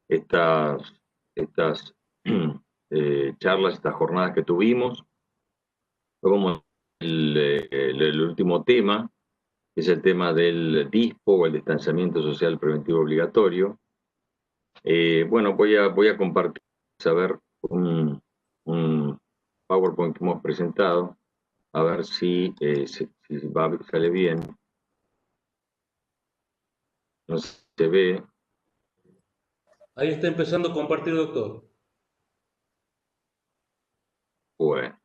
estas charlas, estas jornadas que tuvimos. Fue como el último tema, que es el tema del DISPO o el distanciamiento social preventivo obligatorio. Bueno, voy a compartir, a ver, un PowerPoint que hemos presentado, a ver si sale bien. No se ve. Ahí está empezando a compartir, doctor. Bueno,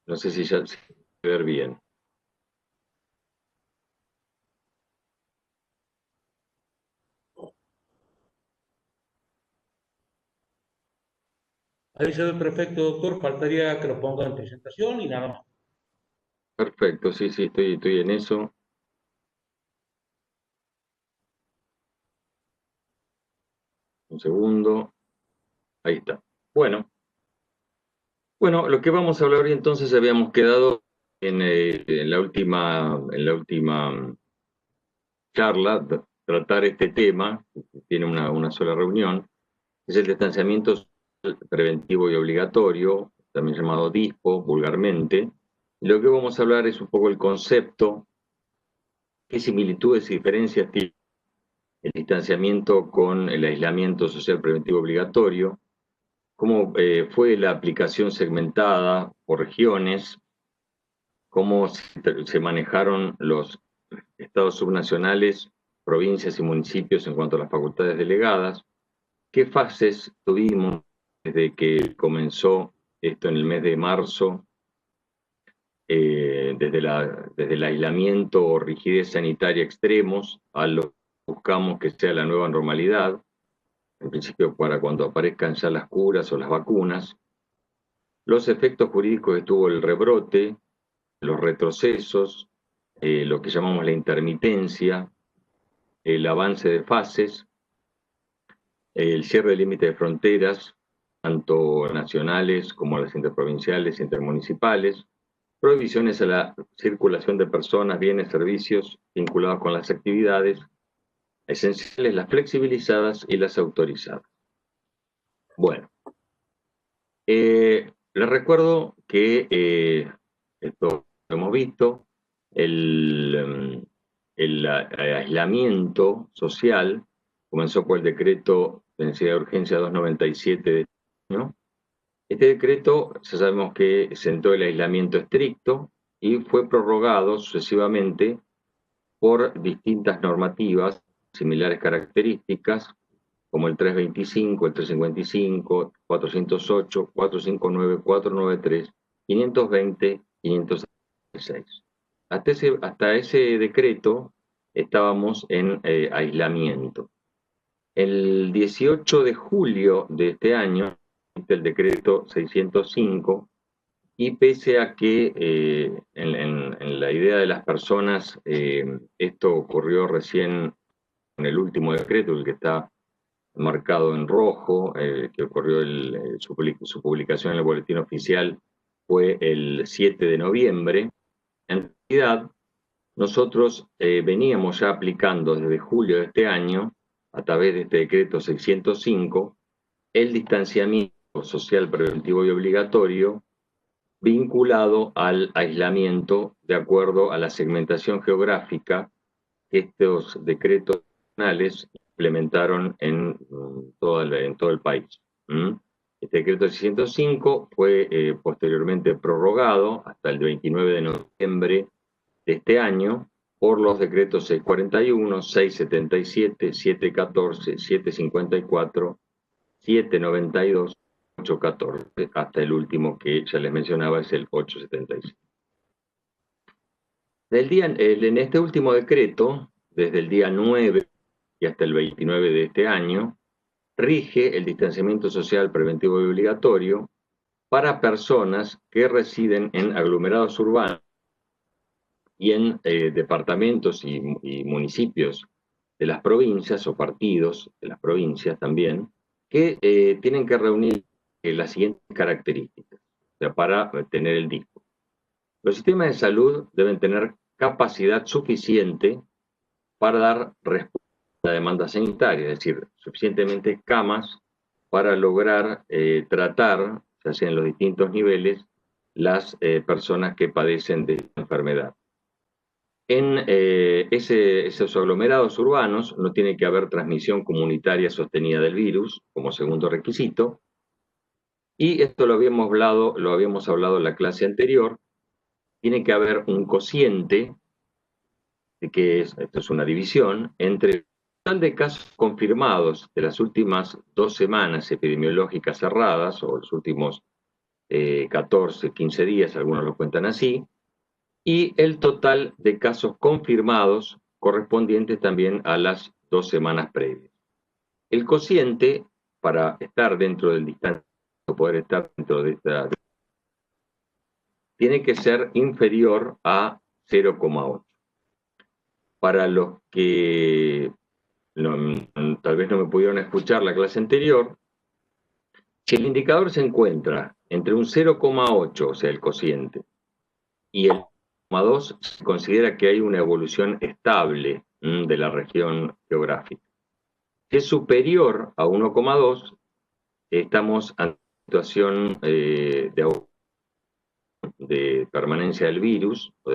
no sé si ya se ve ver bien. Ahí se ve perfecto, doctor. Faltaría que lo ponga en presentación y nada más. Perfecto, sí, sí, estoy en eso. Un segundo. Ahí está. Bueno, lo que vamos a hablar hoy entonces habíamos quedado en en la última charla, tratar este tema, que tiene una sola reunión, es el distanciamiento preventivo y obligatorio, también llamado DISPO vulgarmente. Y lo que vamos a hablar es un poco el concepto, qué similitudes y diferencias tiene el distanciamiento con el aislamiento social preventivo obligatorio, cómo fue la aplicación segmentada por regiones, cómo se manejaron los estados subnacionales, provincias y municipios en cuanto a las facultades delegadas, qué fases tuvimos desde que comenzó esto en el mes de marzo, desde el aislamiento o rigidez sanitaria extremos a lo que buscamos que sea la nueva normalidad, en principio para cuando aparezcan ya las curas o las vacunas, los efectos jurídicos que tuvo el rebrote, los retrocesos, lo que llamamos la intermitencia, el avance de fases, el cierre de límites de fronteras, tanto nacionales como las interprovinciales e intermunicipales, prohibiciones a la circulación de personas, bienes, servicios vinculados con las actividades esenciales, las flexibilizadas y las autorizadas. Bueno, les recuerdo que esto lo hemos visto, el aislamiento social comenzó por el decreto de necesidad de urgencia 297 de este año. Este decreto, ya sabemos que sentó el aislamiento estricto y fue prorrogado sucesivamente por distintas normativas, similares características, como el 325, el 355, 408, 459, 493, 520, 566. Hasta ese decreto estábamos en aislamiento. El 18 de julio de este año, el decreto 605, y pese a que en la idea de las personas esto ocurrió recién en el último decreto, el que está marcado en rojo, que ocurrió su publicación en el boletín oficial fue el 7 de noviembre. En realidad, nosotros veníamos ya aplicando desde julio de este año, a través de este decreto 605, el distanciamiento social preventivo y obligatorio vinculado al aislamiento de acuerdo a la segmentación geográfica que estos decretos nacionales implementaron en todo el país. Este decreto 605 fue posteriormente prorrogado hasta el 29 de noviembre de este año por los decretos 641, 677, 714, 754, 792, 814, hasta el último que ya les mencionaba es el 876. En este último decreto, desde el día 9 y hasta el 29 de este año, rige el distanciamiento social preventivo y obligatorio para personas que residen en aglomerados urbanos y en departamentos y municipios de las provincias o partidos de las provincias también, que tienen que reunir las siguientes características, o sea, para tener el DISPO. Los sistemas de salud deben tener capacidad suficiente para dar respuesta a la demanda sanitaria, es decir, suficientemente camas para lograr tratar, ya sea en los distintos niveles, las personas que padecen de esta enfermedad. En esos aglomerados urbanos no tiene que haber transmisión comunitaria sostenida del virus como segundo requisito, y esto lo habíamos hablado en la clase anterior. Tiene que haber un cociente, esto es una división, entre el total de casos confirmados de las últimas 2 semanas epidemiológicas cerradas, o los últimos 14, 15 días, algunos lo cuentan así, y el total de casos confirmados correspondientes también a las 2 semanas previas. El cociente, para estar dentro del distanciamiento, poder estar dentro de esta, tiene que ser inferior a 0,8. Para los que tal vez no me pudieron escuchar la clase anterior, si el indicador se encuentra entre un 0,8, o sea, el cociente, y el 0,2, se considera que hay una evolución estable de la región geográfica. Si es superior a 1,2, estamos ante una situación de permanencia del virus o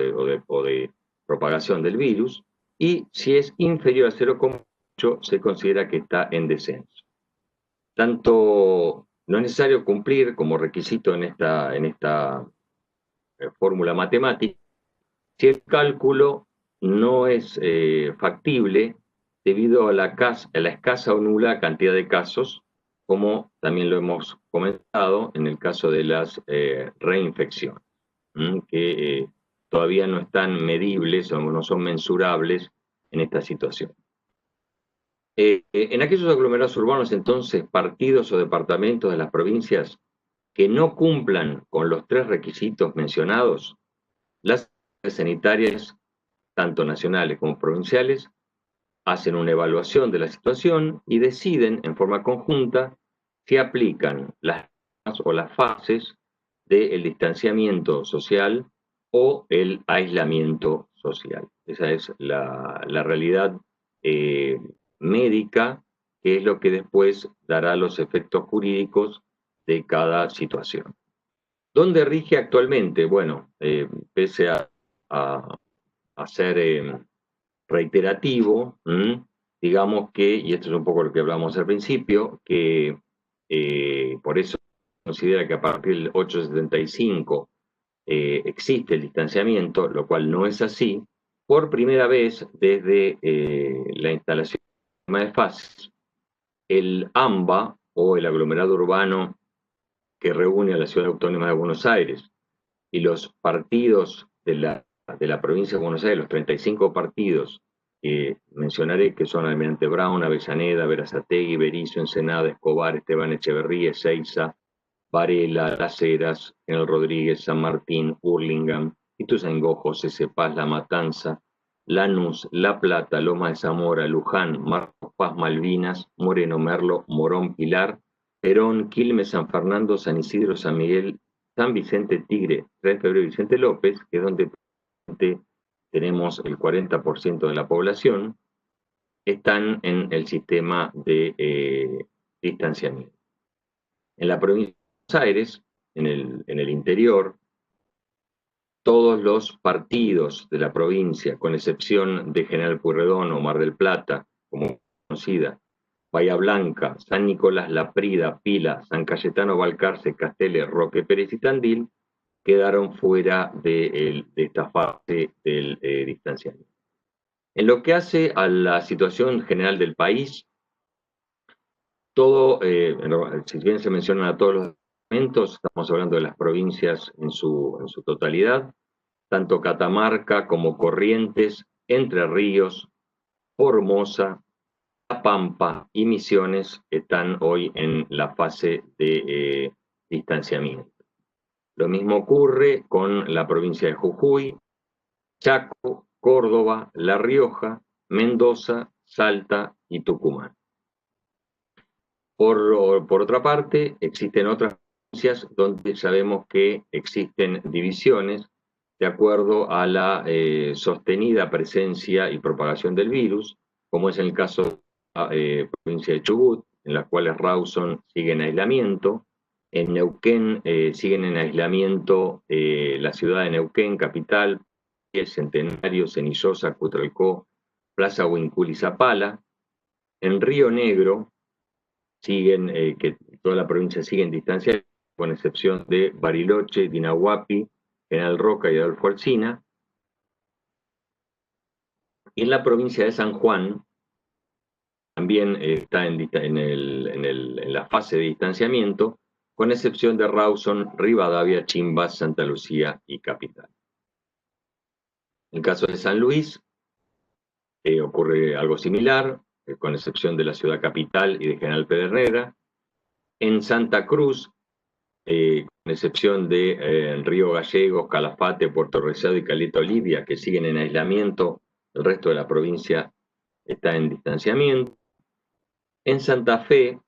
de propagación del virus, y si es inferior a 0,8 se considera que está en descenso. Tanto no es necesario cumplir como requisito en esta fórmula matemática si el cálculo no es factible debido a la escasa o nula cantidad de casos, como también lo hemos comentado en el caso de las reinfecciones, que todavía no están medibles o no son mensurables en esta situación. En aquellos aglomerados urbanos, entonces, partidos o departamentos de las provincias que no cumplan con los 3 requisitos mencionados, las sanitarias, tanto nacionales como provinciales, hacen una evaluación de la situación y deciden en forma conjunta si aplican las fases del distanciamiento social o el aislamiento social. Esa es la realidad médica, que es lo que después dará los efectos jurídicos de cada situación. ¿Dónde rige actualmente? Bueno, pese a ser reiterativo, digamos que, y esto es un poco lo que hablamos al principio, que por eso considera que a partir del 875 existe el distanciamiento, lo cual no es así. Por primera vez desde la instalación de fases, el AMBA, o el aglomerado urbano que reúne a la Ciudad Autónoma de Buenos Aires y los partidos de la provincia de Buenos Aires, los 35 partidos que mencionaré, que son Almirante Brown, Avellaneda, Berazategui, Berisso, Ensenada, Escobar, Esteban Echeverría, Ezeiza, Varela, Las Heras, General Rodríguez, San Martín, Hurlingham, Ituzaingó, José Cepaz, La Matanza, Lanús, La Plata, Loma de Zamora, Luján, Marcos Paz, Malvinas, Moreno, Merlo, Morón, Pilar, Perón, Quilmes, San Fernando, San Isidro, San Miguel, San Vicente, Tigre, 3 de febrero y Vicente López, que es donde tenemos el 40% de la población, están en el sistema de distanciamiento. En la provincia de Buenos Aires, en el interior, todos los partidos de la provincia, con excepción de General Pueyrredón o Mar del Plata, como conocida, Bahía Blanca, San Nicolás, La Prida, Pila, San Cayetano, Balcarce, Casteles, Roque Pérez y Tandil, quedaron fuera de esta fase del distanciamiento. En lo que hace a la situación general del país, si bien se mencionan a todos los departamentos, estamos hablando de las provincias en su totalidad, tanto Catamarca como Corrientes, Entre Ríos, Formosa, La Pampa y Misiones están hoy en la fase de distanciamiento. Lo mismo ocurre con la provincia de Jujuy, Chaco, Córdoba, La Rioja, Mendoza, Salta y Tucumán. Por otra parte, existen otras provincias donde sabemos que existen divisiones, de acuerdo a la sostenida presencia y propagación del virus, como es en el caso de la provincia de Chubut, en las cuales Rawson sigue en aislamiento. En Neuquén siguen en aislamiento la ciudad de Neuquén, capital, Centenario, Cenillosa, Cutralcó, Plaza Huincul y Zapala. En Río Negro siguen, que toda la provincia sigue en distancia, con excepción de Bariloche, Dinahuapi, General Roca y Adolfo Alsina. Y en la provincia de San Juan también está en la fase de distanciamiento, con excepción de Rawson, Rivadavia, Chimbas, Santa Lucía y Capital. En el caso de San Luis, ocurre algo similar, con excepción de la ciudad capital y de General Pedernera. En Santa Cruz, con excepción de Río Gallegos, Calafate, Puerto Rosado y Caleta Olivia, que siguen en aislamiento, el resto de la provincia está en distanciamiento. En Santa Fe,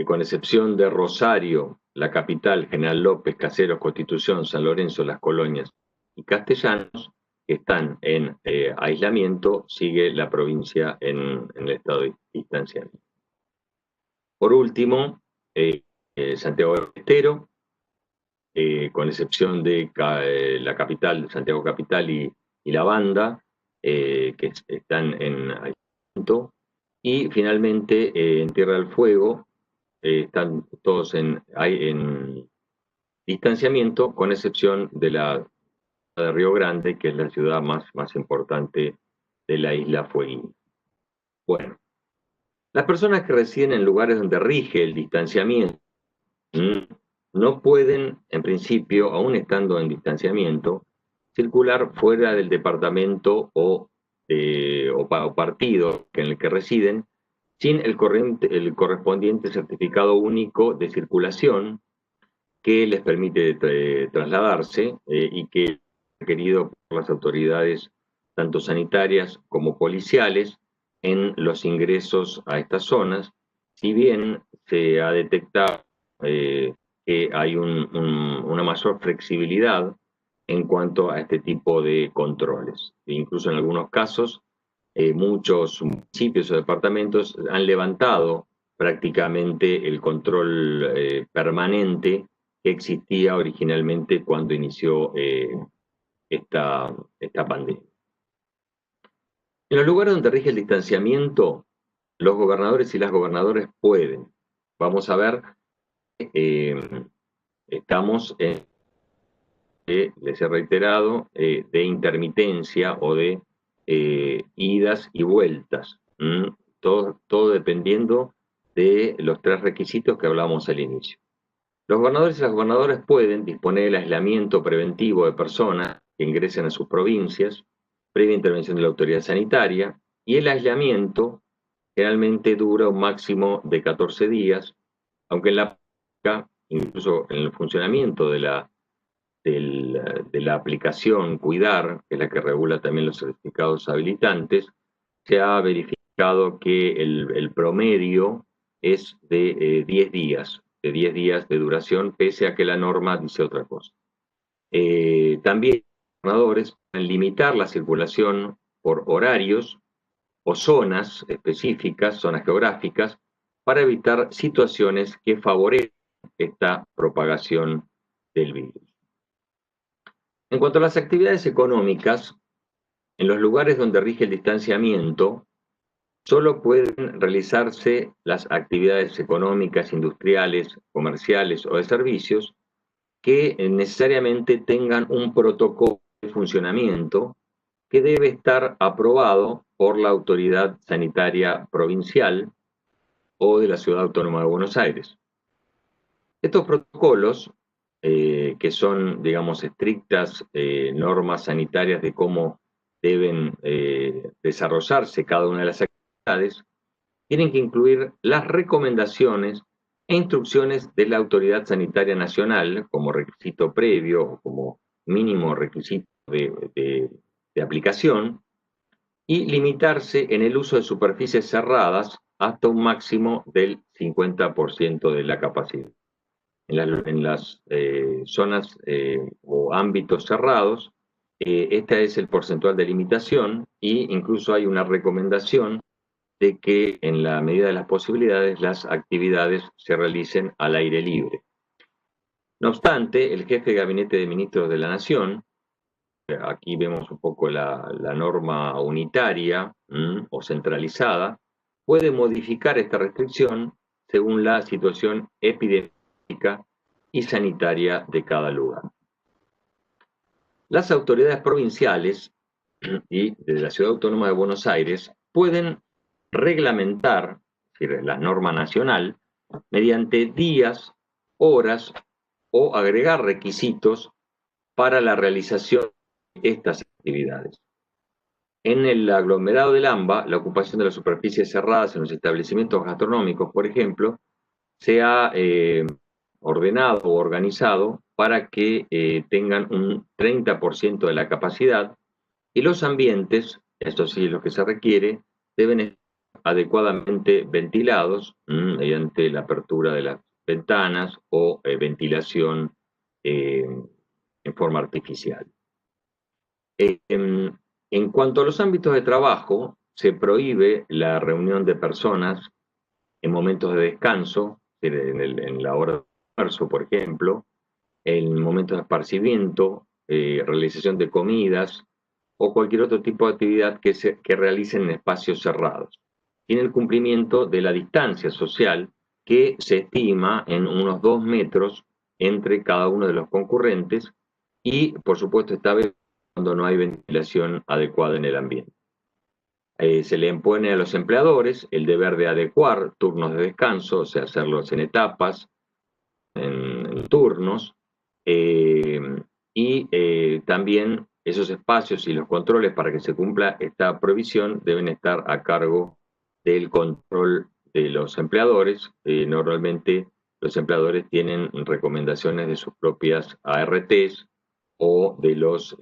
con excepción de Rosario, la capital, General López, Caseros, Constitución, San Lorenzo, Las Colonias y Castellanos, que están en aislamiento, sigue la provincia en el estado de distanciamiento. Por último, Santiago del Estero, con excepción de la capital, Santiago Capital y La Banda, que están en aislamiento. Y finalmente, en Tierra del Fuego, están todos en distanciamiento, con excepción de la de Río Grande, que es la ciudad más importante de la isla Fueguina. Bueno, las personas que residen en lugares donde rige el distanciamiento no pueden, en principio, aún estando en distanciamiento, circular fuera del departamento o partido en el que residen sin el correspondiente certificado único de circulación que les permite trasladarse y que es requerido por las autoridades tanto sanitarias como policiales en los ingresos a estas zonas, si bien se ha detectado que hay una mayor flexibilidad en cuanto a este tipo de controles. E incluso en algunos casos, muchos municipios o departamentos han levantado prácticamente el control permanente que existía originalmente cuando inició esta pandemia. En los lugares donde rige el distanciamiento, los gobernadores y las gobernadoras pueden. Vamos a ver, estamos en, les he reiterado, de intermitencia o de idas y vueltas. Todo dependiendo de los tres requisitos que hablamos al inicio. Los gobernadores y las gobernadoras pueden disponer del aislamiento preventivo de personas que ingresen a sus provincias, previa intervención de la autoridad sanitaria, y el aislamiento generalmente dura un máximo de 14 días, aunque en la práctica, incluso en el funcionamiento de la aplicación Cuidar, que es la que regula también los certificados habilitantes, se ha verificado que el promedio es de 10 días, de duración, pese a que la norma dice otra cosa. También los gobernadores pueden limitar la circulación por horarios o zonas específicas, zonas geográficas, para evitar situaciones que favorecen esta propagación del virus. En cuanto a las actividades económicas, en los lugares donde rige el distanciamiento, solo pueden realizarse las actividades económicas, industriales, comerciales o de servicios que necesariamente tengan un protocolo de funcionamiento que debe estar aprobado por la autoridad sanitaria provincial o de la Ciudad Autónoma de Buenos Aires. Estos protocolos, que son, digamos, estrictas normas sanitarias de cómo deben desarrollarse cada una de las actividades, tienen que incluir las recomendaciones e instrucciones de la Autoridad Sanitaria Nacional como requisito previo o como mínimo requisito de aplicación, y limitarse en el uso de superficies cerradas hasta un máximo del 50% de la capacidad. en las zonas o ámbitos cerrados, este es el porcentual de limitación, e incluso hay una recomendación de que en la medida de las posibilidades las actividades se realicen al aire libre. No obstante, el jefe de gabinete de ministros de la Nación, aquí vemos un poco la norma unitaria o centralizada, puede modificar esta restricción según la situación epidemiológica y sanitaria de cada lugar. Las autoridades provinciales y de la Ciudad Autónoma de Buenos Aires pueden reglamentar, es decir, la norma nacional, mediante días, horas o agregar requisitos para la realización de estas actividades. En el aglomerado del AMBA, la ocupación de las superficies cerradas en los establecimientos gastronómicos, por ejemplo, se ha ordenado o organizado para que tengan un 30% de la capacidad, y los ambientes, esto sí es lo que se requiere, deben estar adecuadamente ventilados mediante la apertura de las ventanas o ventilación en forma artificial. En cuanto a los ámbitos de trabajo, se prohíbe la reunión de personas en momentos de descanso, en la hora de almuerzo, por ejemplo, en momentos de esparcimiento, realización de comidas o cualquier otro tipo de actividad que realicen en espacios cerrados, sin el cumplimiento de la distancia social que se estima en unos 2 metros entre cada uno de los concurrentes y, por supuesto, esta vez cuando no hay ventilación adecuada en el ambiente. Se le impone a los empleadores el deber de adecuar turnos de descanso, o sea, hacerlos en etapas, en turnos, y también esos espacios y los controles para que se cumpla esta prohibición deben estar a cargo del control de los empleadores. Normalmente los empleadores tienen recomendaciones de sus propias ARTs o de los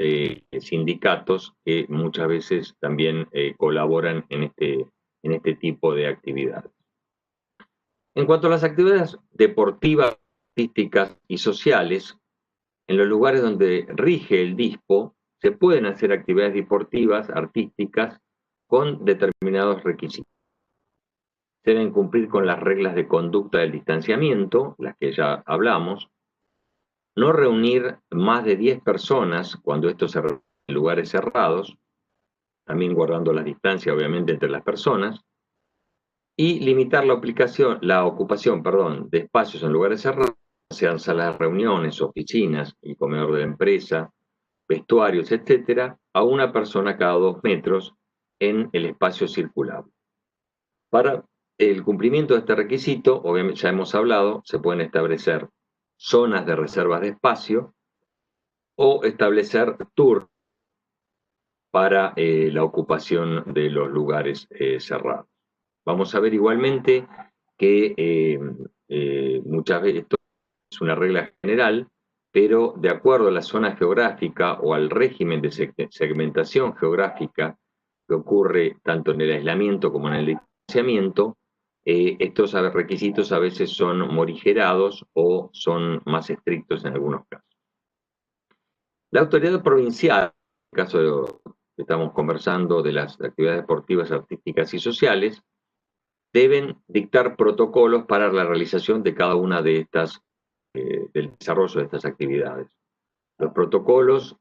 sindicatos que muchas veces también colaboran en este tipo de actividades. En cuanto a las actividades deportivas, artísticas y sociales, en los lugares donde rige el DISPO, se pueden hacer actividades deportivas, artísticas, con determinados requisitos. Se deben cumplir con las reglas de conducta del distanciamiento, las que ya hablamos, no reunir más de 10 personas cuando esto se reúne en lugares cerrados, también guardando la distancia, obviamente, entre las personas, y limitar la ocupación de espacios en lugares cerrados, sean salas de reuniones, oficinas, el comedor de la empresa, vestuarios, etcétera, a una persona cada 2 metros en el espacio circulable. Para el cumplimiento de este requisito, obviamente ya hemos hablado, se pueden establecer zonas de reservas de espacio o establecer turnos para la ocupación de los lugares cerrados. Vamos a ver igualmente que muchas veces esto es una regla general, pero de acuerdo a la zona geográfica o al régimen de segmentación geográfica que ocurre tanto en el aislamiento como en el distanciamiento, estos requisitos a veces son morigerados o son más estrictos en algunos casos. La autoridad provincial, en el caso de que estamos conversando de las actividades deportivas, artísticas y sociales, deben dictar protocolos para la realización de cada una de estas, del desarrollo de estas actividades. Los protocolos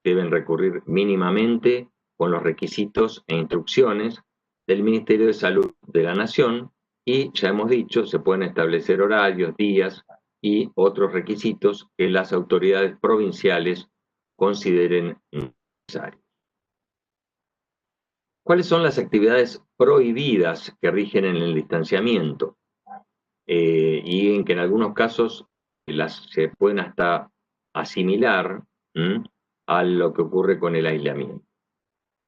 deben recurrir mínimamente con los requisitos e instrucciones del Ministerio de Salud de la Nación y, ya hemos dicho, se pueden establecer horarios, días y otros requisitos que las autoridades provinciales consideren necesarios. ¿Cuáles son las actividades prohibidas que rigen en el distanciamiento? Y en que en algunos casos se pueden hasta asimilar a lo que ocurre con el aislamiento.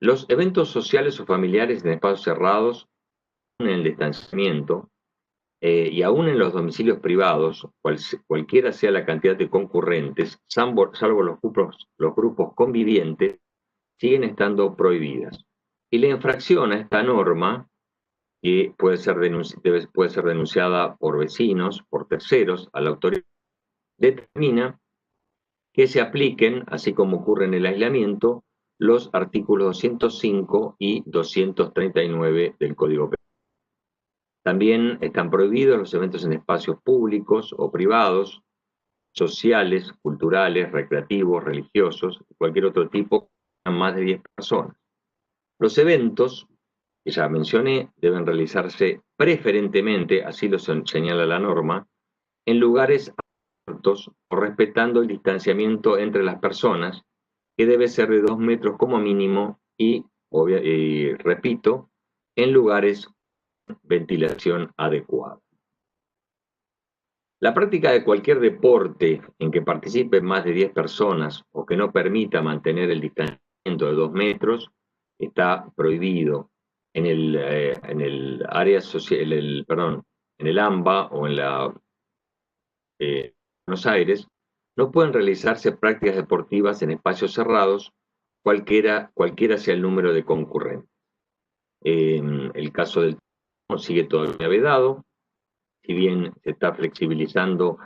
Los eventos sociales o familiares en espacios cerrados, en el distanciamiento, y aún en los domicilios privados, cualquiera sea la cantidad de concurrentes, salvo los grupos convivientes, siguen estando prohibidas. Y la infracción a esta norma, que puede ser denunciada por vecinos, por terceros, a la autoridad, determina que se apliquen, así como ocurre en el aislamiento, los artículos 205 y 239 del Código Penal. También están prohibidos los eventos en espacios públicos o privados, sociales, culturales, recreativos, religiosos, de cualquier otro tipo, a más de 10 personas. Los eventos, que ya mencioné, deben realizarse preferentemente, así lo señala la norma, en lugares abiertos o respetando el distanciamiento entre las personas, que debe ser de 2 metros como mínimo y repito, en lugares con ventilación adecuada. La práctica de cualquier deporte en que participen más de 10 personas o que no permita mantener el distanciamiento de 2 metros está prohibido en el área social, en el AMBA o en la Buenos Aires. No pueden realizarse prácticas deportivas en espacios cerrados, cualquiera sea el número de concurrentes. El caso del sigue todavía vedado, si bien se está flexibilizando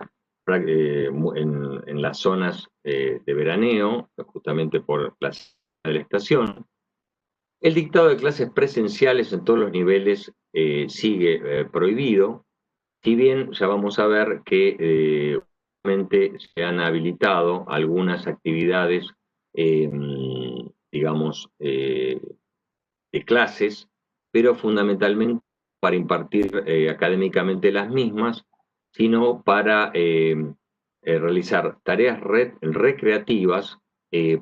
en las zonas de veraneo, justamente por la estación. El dictado de clases presenciales en todos los niveles sigue prohibido, si bien ya vamos a ver que se han habilitado algunas actividades, digamos, de clases, pero fundamentalmente para impartir académicamente las mismas, sino para realizar tareas recreativas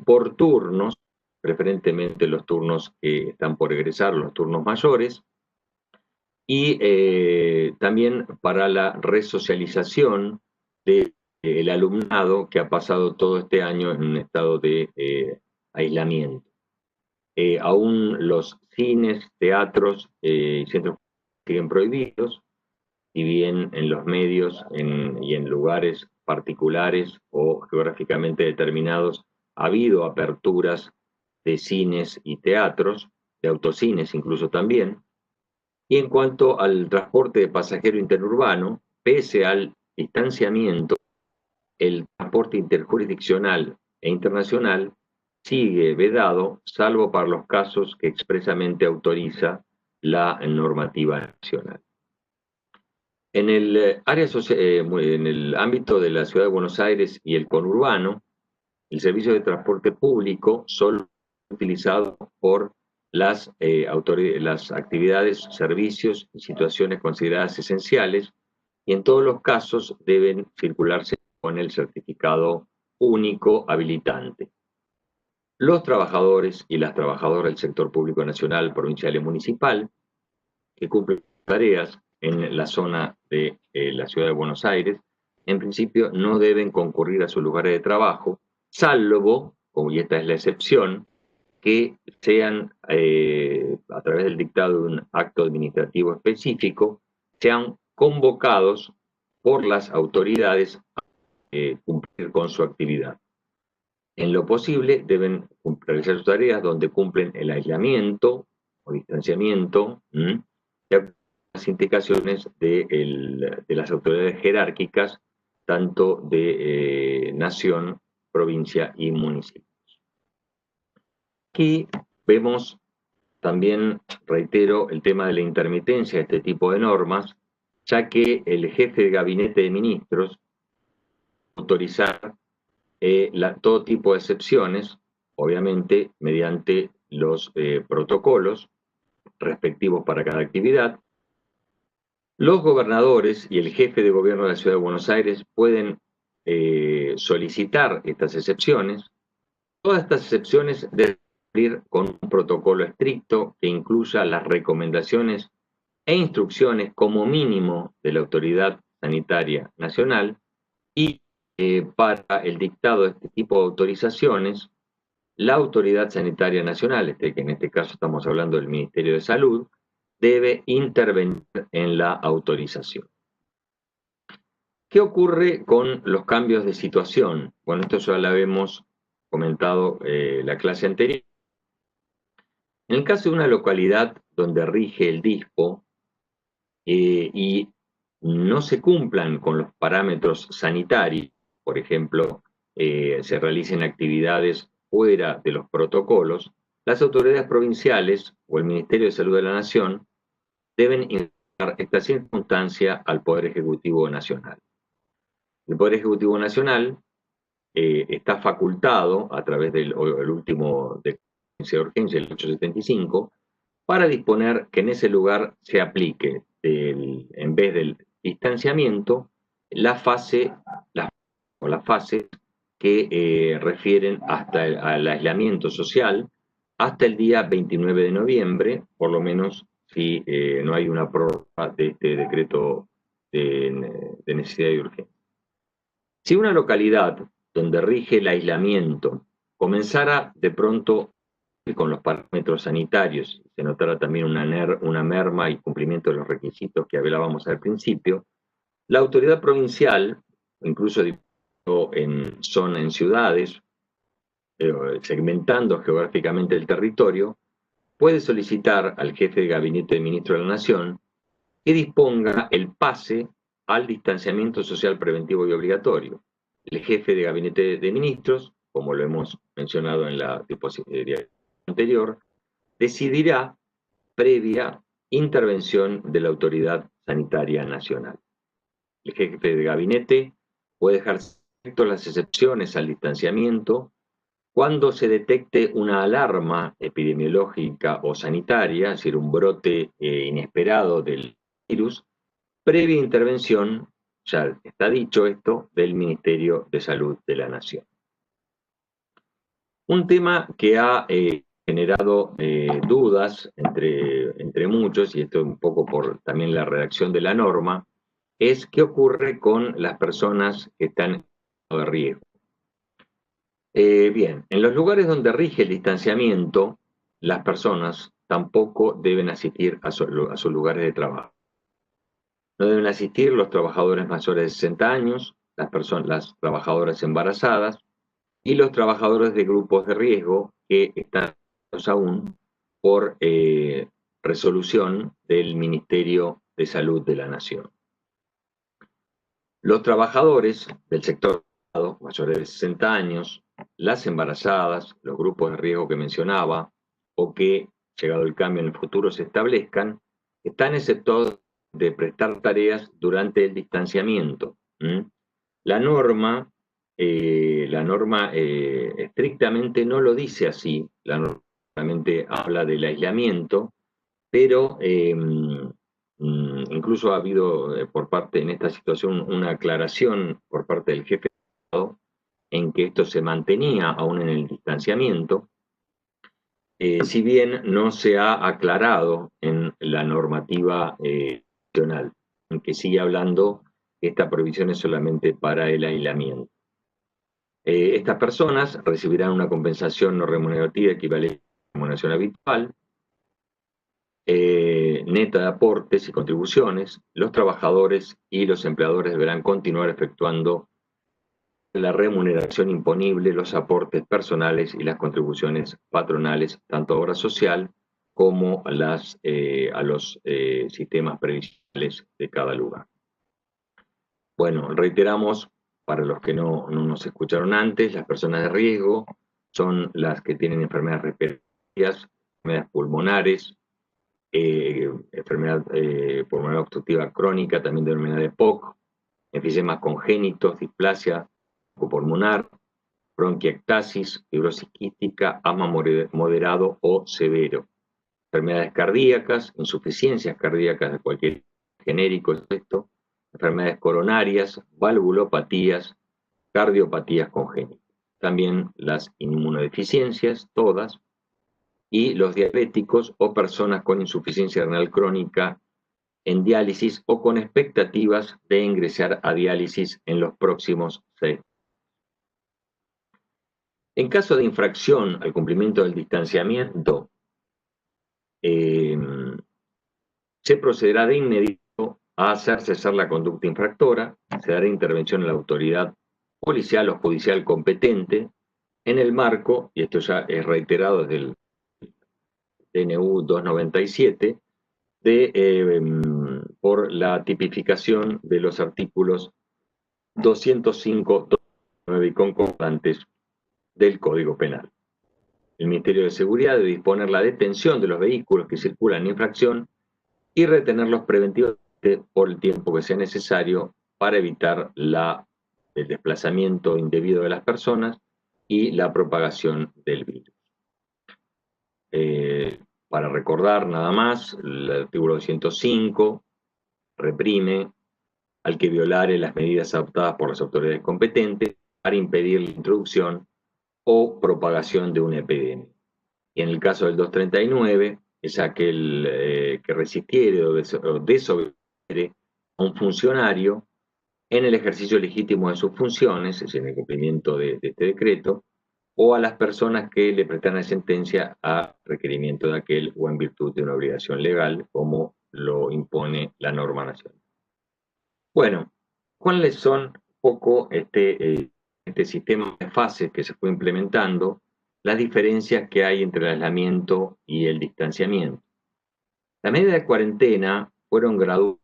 por turnos, preferentemente los turnos que están por egresar, los turnos mayores, y también para la resocialización del alumnado que ha pasado todo este año en un estado de aislamiento. Aún los cines, teatros y centros siguen prohibidos, y bien en los medios y en lugares particulares o geográficamente determinados ha habido aperturas de cines y teatros, de autocines incluso también. Y en cuanto al transporte de pasajero interurbano, pese al distanciamiento, el transporte interjurisdiccional e internacional sigue vedado, salvo para los casos que expresamente autoriza la normativa nacional. En el en el ámbito de la Ciudad de Buenos Aires y el conurbano, el servicio de transporte público solo es utilizado por las actividades, servicios y situaciones consideradas esenciales, y en todos los casos deben circularse con el certificado único habilitante. Los trabajadores y las trabajadoras del sector público nacional, provincial y municipal que cumplen tareas en la zona de la Ciudad de Buenos Aires, en principio no deben concurrir a sus lugares de trabajo, salvo, y esta es la excepción, que sean, a través del dictado de un acto administrativo específico, sean convocados por las autoridades a cumplir con su actividad. En lo posible deben realizar sus tareas donde cumplen el aislamiento o distanciamiento, las indicaciones de las autoridades jerárquicas, tanto de nación, provincia y municipio. Aquí vemos también, reitero, el tema de la intermitencia de este tipo de normas, ya que el jefe de gabinete de ministros autorizar todo tipo de excepciones, obviamente mediante los protocolos respectivos para cada actividad. Los gobernadores y el jefe de gobierno de la Ciudad de Buenos Aires pueden solicitar estas excepciones. Todas estas excepciones deben cumplir con un protocolo estricto que incluya las recomendaciones e instrucciones como mínimo de la Autoridad Sanitaria Nacional, y para el dictado de este tipo de autorizaciones, la Autoridad Sanitaria Nacional, que en este caso estamos hablando del Ministerio de Salud, debe intervenir en la autorización. ¿Qué ocurre con los cambios de situación? Bueno, esto ya lo habíamos comentado la clase anterior. En el caso de una localidad donde rige el DISPO y no se cumplan con los parámetros sanitarios, por ejemplo, se realicen actividades fuera de los protocolos, las autoridades provinciales o el Ministerio de Salud de la Nación deben informar esta circunstancia al Poder Ejecutivo Nacional. El Poder Ejecutivo Nacional está facultado a través del último de urgencia, el 875, para disponer que en ese lugar se aplique, en vez del distanciamiento, las fases que refieren al aislamiento social hasta el día 29 de noviembre, por lo menos si no hay una prórroga de este decreto de necesidad y urgencia. Si una localidad donde rige el aislamiento comenzara de pronto con los parámetros sanitarios, se notara también una merma y cumplimiento de los requisitos que hablábamos al principio, la autoridad provincial, incluso en ciudades, segmentando geográficamente el territorio, puede solicitar al jefe de gabinete del ministro de la Nación que disponga el pase al distanciamiento social preventivo y obligatorio. El jefe de gabinete de ministros, como lo hemos mencionado en la disposición anterior, decidirá previa intervención de la autoridad sanitaria nacional. El jefe de gabinete puede dejar las excepciones al distanciamiento cuando se detecte una alarma epidemiológica o sanitaria, es decir, un brote inesperado del virus, previa intervención, ya está dicho esto, del Ministerio de Salud de la Nación. Un tema que ha generado dudas entre muchos, y esto un poco por también la redacción de la norma, es qué ocurre con las personas que están en estado de riesgo. Bien, en los lugares donde rige el distanciamiento, las personas tampoco deben asistir a sus lugares de trabajo. No deben asistir los trabajadores mayores de 60 años, las trabajadoras embarazadas y los trabajadores de grupos de riesgo que están aún por resolución del Ministerio de Salud de la Nación. Los trabajadores del sector privado, mayores de 60 años, las embarazadas, los grupos de riesgo que mencionaba, o que, llegado el cambio en el futuro, se establezcan, están exceptuados de prestar tareas durante el distanciamiento. La norma estrictamente no lo dice así, la norma solamente habla del aislamiento, pero incluso ha habido por parte en esta situación una aclaración por parte del jefe de Estado en que esto se mantenía aún en el distanciamiento, si bien no se ha aclarado en la normativa nacional, en que sigue hablando que esta prohibición es solamente para el aislamiento. Estas personas recibirán una compensación no remunerativa equivalente a la remuneración habitual, neta de aportes y contribuciones. Los trabajadores y los empleadores deberán continuar efectuando la remuneración imponible, los aportes personales y las contribuciones patronales, tanto a obra social como a los sistemas previsionales de cada lugar. Bueno, reiteramos, para los que no nos escucharon antes, las personas de riesgo son las que tienen enfermedades respiratorias, enfermedades pulmonares, enfermedad pulmonar obstructiva crónica, también denominada EPOC, enfisemas congénitos, displasia pulmonar, bronquiectasis, fibrosis quística, asma moderado o severo, enfermedades cardíacas, insuficiencias cardíacas de cualquier genérico esto, enfermedades coronarias, valvulopatías, cardiopatías congénitas. También las inmunodeficiencias, todas, y los diabéticos o personas con insuficiencia renal crónica en diálisis o con expectativas de ingresar a diálisis en los próximos 6 meses. En caso de infracción al cumplimiento del distanciamiento, se procederá de inmediato a hacer cesar la conducta infractora, se dará intervención en la autoridad policial o judicial competente en el marco, y esto ya es reiterado desde el DNU 297, por la tipificación de los artículos 205 y concordantes del Código Penal. El Ministerio de Seguridad debe disponer la detención de los vehículos que circulan en infracción y retenerlos preventivamente por el tiempo que sea necesario para evitar el desplazamiento indebido de las personas y la propagación del virus. Para recordar nada más, el artículo 205 reprime al que violare las medidas adoptadas por las autoridades competentes para impedir la introducción o propagación de una epidemia. Y en el caso del 239, es aquel que resistiere o desobedeciere a un funcionario en el ejercicio legítimo de sus funciones, es decir, en el cumplimiento de este decreto, o a las personas que le prestan la sentencia a requerimiento de aquel o en virtud de una obligación legal, como lo impone la norma nacional. Bueno, ¿cuáles son un poco este sistema de fases que se fue implementando? Las diferencias que hay entre el aislamiento y el distanciamiento. Las medidas de cuarentena fueron graduadas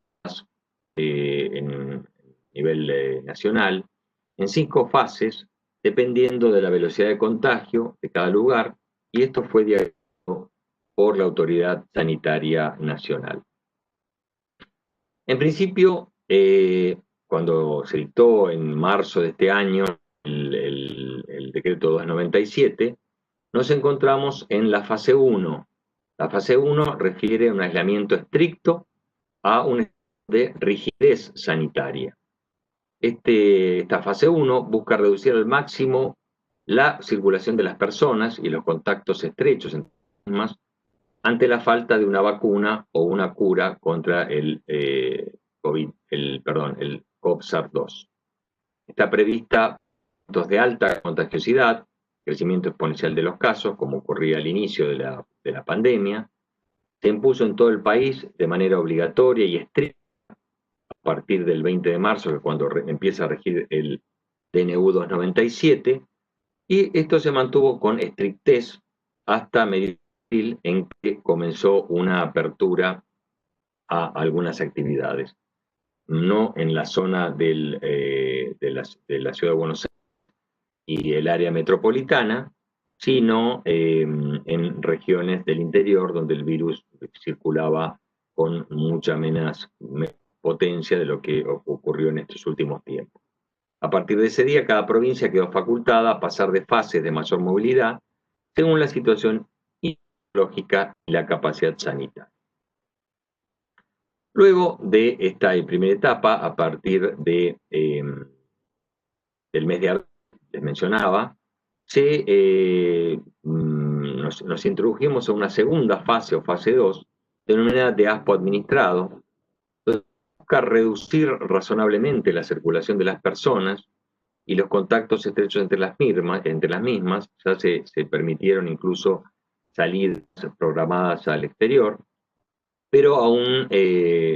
en nivel nacional en 5 fases, dependiendo de la velocidad de contagio de cada lugar, y esto fue diagnosticado por la Autoridad Sanitaria Nacional. En principio, cuando se dictó en marzo de este año el decreto 297, nos encontramos en la fase 1. La fase 1 refiere a un aislamiento estricto a un estado de rigidez sanitaria. Esta fase 1 busca reducir al máximo la circulación de las personas y los contactos estrechos entre las mismas ante la falta de una vacuna o una cura contra el COV-SARS-2. Está prevista puntos de alta contagiosidad, crecimiento exponencial de los casos, como ocurría al inicio de la pandemia. Se impuso en todo el país de manera obligatoria y estricta a partir del 20 de marzo, que es cuando empieza a regir el DNU 297, y esto se mantuvo con estrictez hasta mediados de abril, en que comenzó una apertura a algunas actividades. No en la zona de la ciudad de Buenos Aires y el área metropolitana, sino en regiones del interior donde el virus circulaba con mucha menos potencia de lo que ocurrió en estos últimos tiempos. A partir de ese día, cada provincia quedó facultada a pasar de fases de mayor movilidad según la situación epidemiológica y la capacidad sanitaria. Luego de esta primera etapa, a partir del mes de abril, les mencionaba, nos introdujimos a una segunda fase o fase 2, denominada de ASPO administrado, donde busca reducir razonablemente la circulación de las personas y los contactos estrechos entre las mismas. Ya se permitieron incluso salidas programadas al exterior, pero aún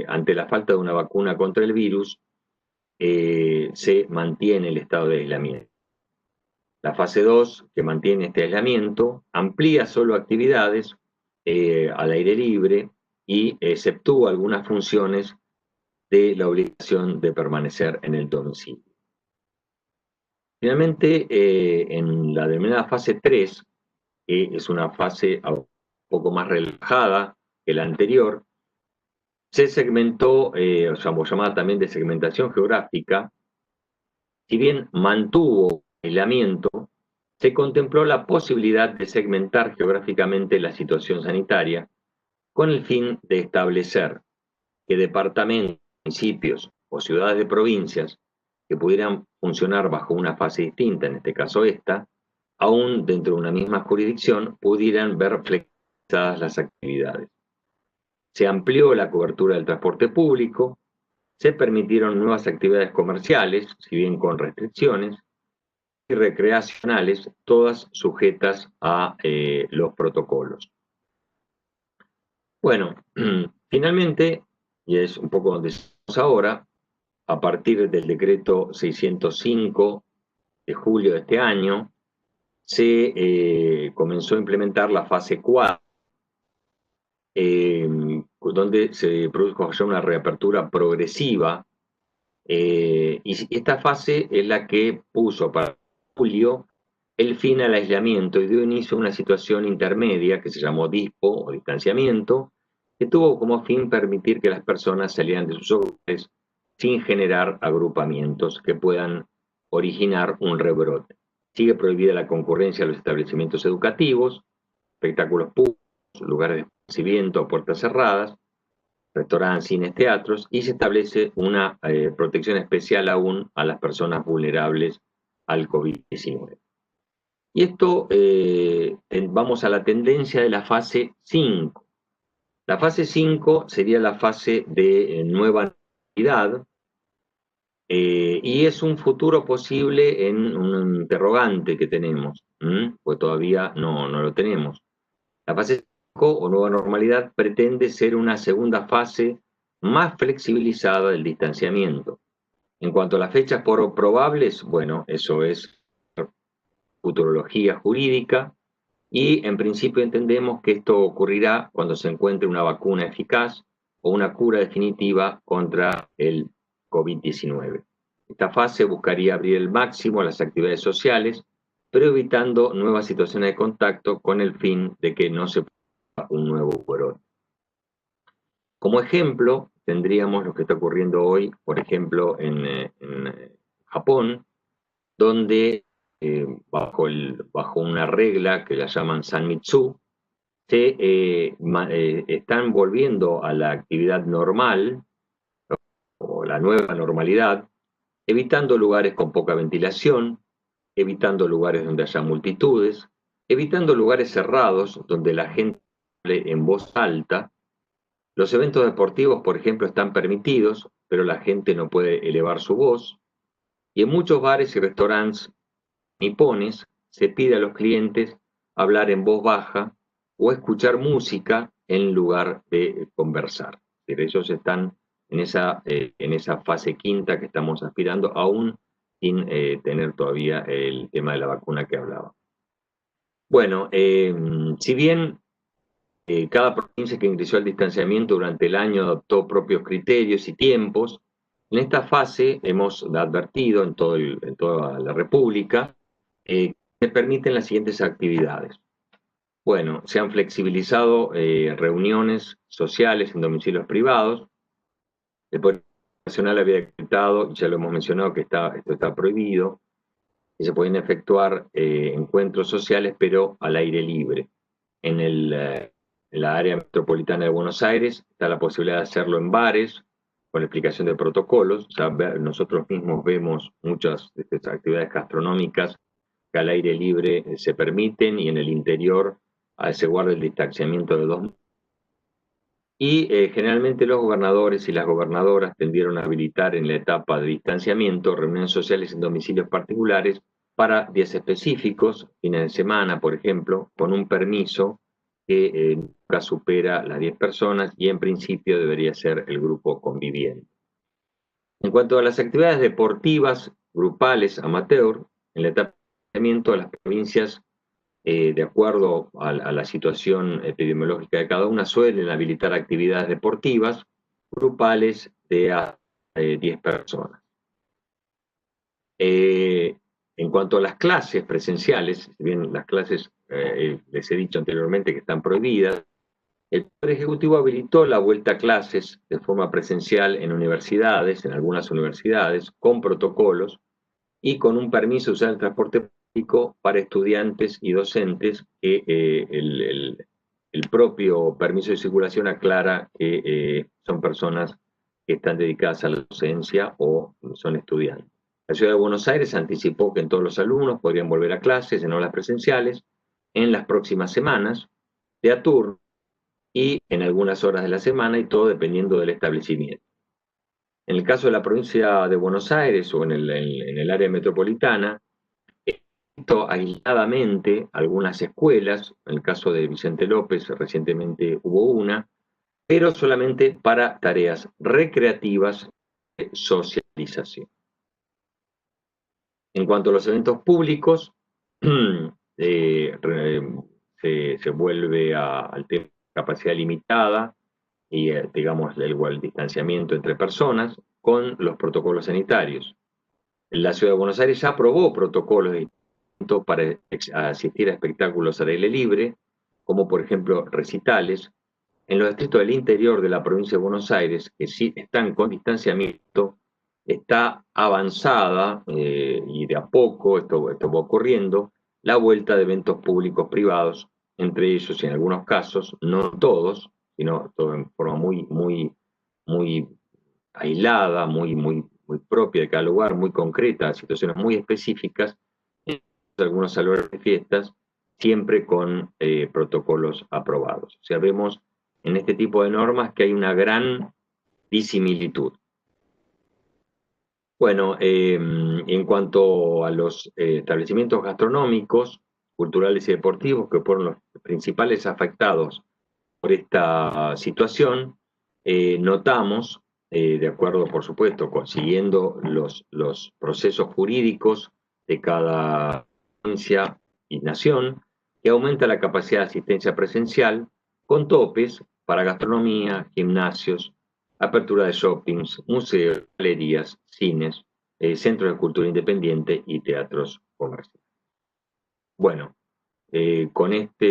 ante la falta de una vacuna contra el virus, se mantiene el estado de aislamiento. La fase 2, que mantiene este aislamiento, amplía solo actividades al aire libre y exceptúa algunas funciones de la obligación de permanecer en el domicilio. Finalmente, en la denominada fase 3, que es una fase un poco más relajada que la anterior, se segmentó, llamada también de segmentación geográfica. Si bien mantuvo aislamiento, se contempló la posibilidad de segmentar geográficamente la situación sanitaria con el fin de establecer que departamentos, municipios o ciudades de provincias que pudieran funcionar bajo una fase distinta, en este caso esta, aún dentro de una misma jurisdicción, pudieran ver flexibilizadas las actividades. Se amplió la cobertura del transporte público, se permitieron nuevas actividades comerciales, si bien con restricciones, y recreacionales, todas sujetas a los protocolos. Bueno, finalmente, y es un poco donde estamos ahora, a partir del decreto 605 de julio de este año, se comenzó a implementar la fase 4, donde se produjo ya una reapertura progresiva, y esta fase es la que puso para julio el fin al aislamiento y dio inicio a una situación intermedia que se llamó DISPO o distanciamiento, que tuvo como fin permitir que las personas salieran de sus hogares sin generar agrupamientos que puedan originar un rebrote. Sigue prohibida la concurrencia a los establecimientos educativos, espectáculos públicos, lugares de esparcimiento a puertas cerradas, restaurantes, cines, teatros, y se establece una protección especial aún a las personas vulnerables al COVID-19. Y esto, vamos a la tendencia de la fase 5. La fase 5 sería la fase de nueva normalidad, y es un futuro posible en un interrogante que tenemos, pues todavía no lo tenemos. La fase 5 o nueva normalidad pretende ser una segunda fase más flexibilizada del distanciamiento. En cuanto a las fechas probables, bueno, eso es futurología jurídica, y en principio entendemos que esto ocurrirá cuando se encuentre una vacuna eficaz o una cura definitiva contra el COVID-19. Esta fase buscaría abrir el máximo a las actividades sociales, pero evitando nuevas situaciones de contacto con el fin de que no se produzca un nuevo brote. Como ejemplo, tendríamos lo que está ocurriendo hoy, por ejemplo, en Japón, donde bajo una regla que la llaman Sanmitsu, están volviendo a la actividad normal o la nueva normalidad, evitando lugares con poca ventilación, evitando lugares donde haya multitudes, evitando lugares cerrados donde la gente hable en voz alta. Los eventos deportivos, por ejemplo, están permitidos, pero la gente no puede elevar su voz. Y en muchos bares y restaurantes nipones se pide a los clientes hablar en voz baja o escuchar música en lugar de conversar. Pero ellos están en esa fase quinta que estamos aspirando, aún sin tener todavía el tema de la vacuna que hablaba. Bueno, si bien cada provincia que ingresó al distanciamiento durante el año adoptó propios criterios y tiempos, en esta fase hemos advertido en toda la República que se permiten las siguientes actividades. Bueno, se han flexibilizado reuniones sociales en domicilios privados. El Poder Nacional había decretado, ya lo hemos mencionado, que esto está prohibido, que se pueden efectuar encuentros sociales, pero al aire libre. En la área metropolitana de Buenos Aires está la posibilidad de hacerlo en bares, con explicación de protocolos. O sea, nosotros mismos vemos muchas de estas actividades gastronómicas que al aire libre se permiten, y en el interior se guarda el distanciamiento de 2 metros. Y generalmente los gobernadores y las gobernadoras tendieron a habilitar en la etapa de distanciamiento reuniones sociales en domicilios particulares para días específicos, fines de semana, por ejemplo, con un permiso que nunca supera las 10 personas y en principio debería ser el grupo conviviente. En cuanto a las actividades deportivas, grupales, amateur, en la etapa de distanciamiento, las provincias, de acuerdo a la situación epidemiológica de cada una, suelen habilitar actividades deportivas grupales de a 10 personas. En cuanto a las clases presenciales, si bien las clases, les he dicho anteriormente que están prohibidas, el Poder Ejecutivo habilitó la vuelta a clases de forma presencial en universidades, en algunas universidades, con protocolos y con un permiso de usar el transporte público para estudiantes y docentes, que el propio permiso de circulación aclara que son personas que están dedicadas a la docencia o son estudiantes. La Ciudad de Buenos Aires anticipó que todos los alumnos podrían volver a clases en aulas presenciales en las próximas semanas, de a turno y en algunas horas de la semana, y todo dependiendo del establecimiento. En el caso de la provincia de Buenos Aires o en el área metropolitana, aisladamente algunas escuelas. En el caso de Vicente López recientemente hubo una, pero solamente para tareas recreativas de socialización. En cuanto a los eventos públicos, se vuelve al tema de capacidad limitada y, digamos, el distanciamiento entre personas con los protocolos sanitarios. La Ciudad de Buenos Aires ya aprobó protocolos de para asistir a espectáculos al aire libre, como por ejemplo recitales, en los distritos del interior de la provincia de Buenos Aires, que sí están con distanciamiento, está avanzada y de a poco esto va ocurriendo, la vuelta de eventos públicos privados, entre ellos en algunos casos, no todos, sino todo en forma muy aislada, muy propia de cada lugar, muy concreta, situaciones muy específicas, en algunos salones de fiestas, siempre con protocolos aprobados. O sea, vemos en este tipo de normas que hay una gran disimilitud. Bueno, en cuanto a los establecimientos gastronómicos, culturales y deportivos, que fueron los principales afectados por esta situación, notamos, de acuerdo, por supuesto, siguiendo los procesos jurídicos de cada provincia y nación, que aumenta la capacidad de asistencia presencial con topes para gastronomía, gimnasios, apertura de shoppings, museos, galerías, cines, centros de cultura independiente y teatros comerciales. Bueno, con esta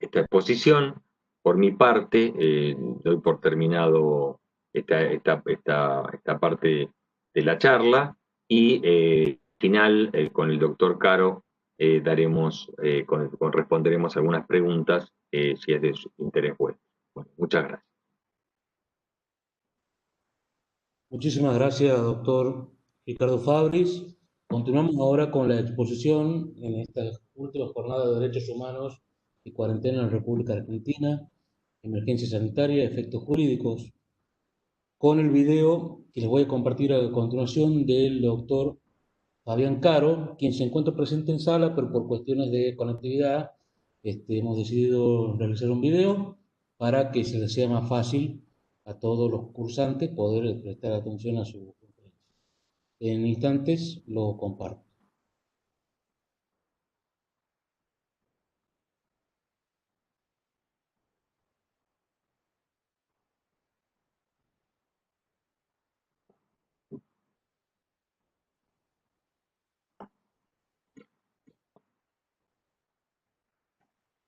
exposición, por mi parte, doy por terminado esta parte de la charla y final, con el doctor Caro, responderemos algunas preguntas si es de su interés vuestro. Bueno, muchas gracias. Muchísimas gracias, doctor Ricardo Fabris. Continuamos ahora con la exposición en esta última jornada de derechos humanos y cuarentena en la República Argentina, emergencia sanitaria, efectos jurídicos, con el video que les voy a compartir a continuación del doctor Fabián Caro, quien se encuentra presente en sala, pero por cuestiones de conectividad hemos decidido realizar un video para que se les sea más fácil a todos los cursantes poder prestar atención a su conferencia. En instantes lo comparto.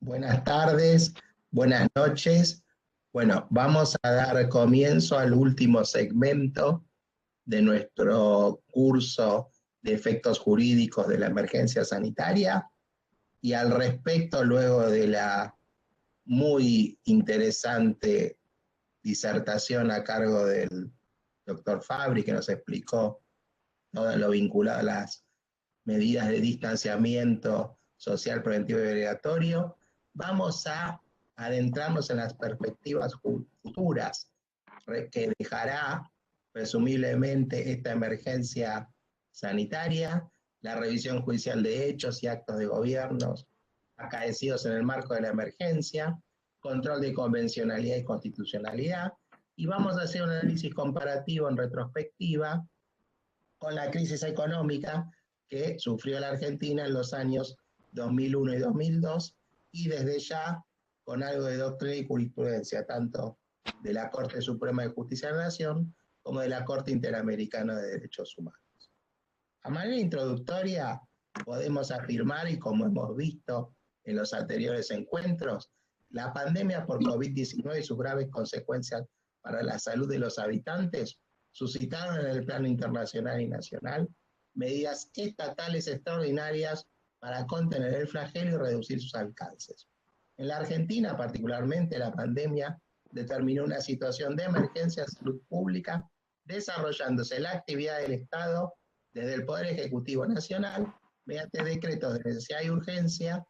Buenas tardes, buenas noches. Bueno, vamos a dar comienzo al último segmento de nuestro curso de efectos jurídicos de la emergencia sanitaria. Y al respecto, luego de la muy interesante disertación a cargo del doctor Fabri, que nos explicó todo lo vinculado a las medidas de distanciamiento social, preventivo y obligatorio, vamos a adentrarnos en las perspectivas futuras que dejará presumiblemente esta emergencia sanitaria, la revisión judicial de hechos y actos de gobiernos acaecidos en el marco de la emergencia, control de convencionalidad y constitucionalidad, y vamos a hacer un análisis comparativo en retrospectiva con la crisis económica que sufrió la Argentina en los años 2001 y 2002, y desde ya con algo de doctrina y jurisprudencia, tanto de la Corte Suprema de Justicia de la Nación como de la Corte Interamericana de Derechos Humanos. A manera introductoria, podemos afirmar, y como hemos visto en los anteriores encuentros, la pandemia por COVID-19 y sus graves consecuencias para la salud de los habitantes suscitaron en el plano internacional y nacional medidas estatales extraordinarias para contener el flagelo y reducir sus alcances. En la Argentina, particularmente, la pandemia determinó una situación de emergencia de salud pública, desarrollándose la actividad del Estado desde el Poder Ejecutivo Nacional mediante decretos de necesidad y urgencia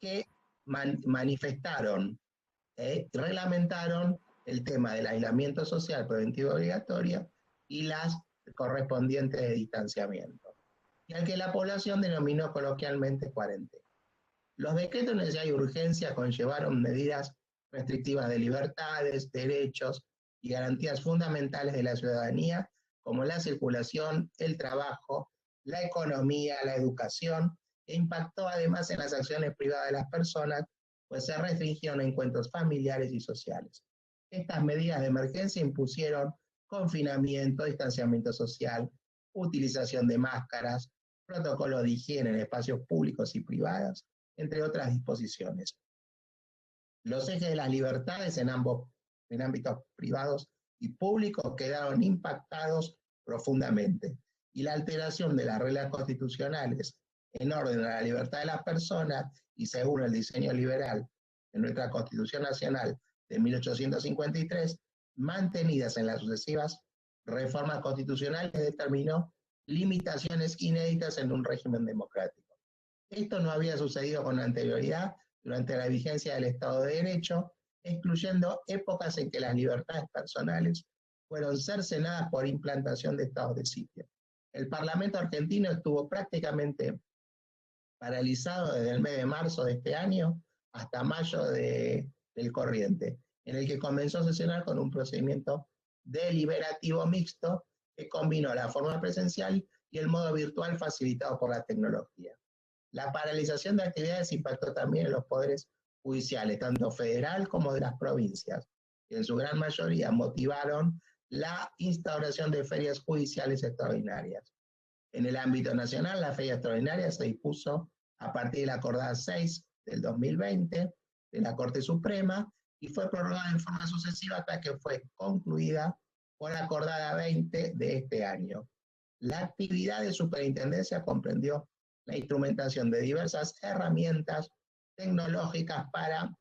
que manifestaron y reglamentaron el tema del aislamiento social preventivo obligatorio y las correspondientes de distanciamiento, y al que la población denominó coloquialmente cuarentena. Los decretos de necesidad y urgencia conllevaron medidas restrictivas de libertades, derechos y garantías fundamentales de la ciudadanía, como la circulación, el trabajo, la economía, la educación, e impactó además en las acciones privadas de las personas, pues se restringieron encuentros familiares y sociales. Estas medidas de emergencia impusieron confinamiento, distanciamiento social, utilización de máscaras, protocolos de higiene en espacios públicos y privados, entre otras disposiciones. Los ejes de las libertades en ámbitos privados y públicos quedaron impactados profundamente, y la alteración de las reglas constitucionales en orden a la libertad de las personas y según el diseño liberal de nuestra Constitución Nacional de 1853, mantenidas en las sucesivas reformas constitucionales, determinó limitaciones inéditas en un régimen democrático. Esto no había sucedido con anterioridad durante la vigencia del Estado de Derecho, excluyendo épocas en que las libertades personales fueron cercenadas por implantación de estados de sitio. El Parlamento argentino estuvo prácticamente paralizado desde el mes de marzo de este año hasta mayo del corriente, en el que comenzó a sesionar con un procedimiento deliberativo mixto que combinó la forma presencial y el modo virtual facilitado por la tecnología. La paralización de actividades impactó también en los poderes judiciales, tanto federal como de las provincias, que en su gran mayoría motivaron la instauración de ferias judiciales extraordinarias. En el ámbito nacional, la feria extraordinaria se dispuso a partir de la acordada 6 del 2020 de la Corte Suprema y fue prorrogada en forma sucesiva hasta que fue concluida por la acordada 20 de este año. La actividad de superintendencia comprendió la instrumentación de diversas herramientas tecnológicas para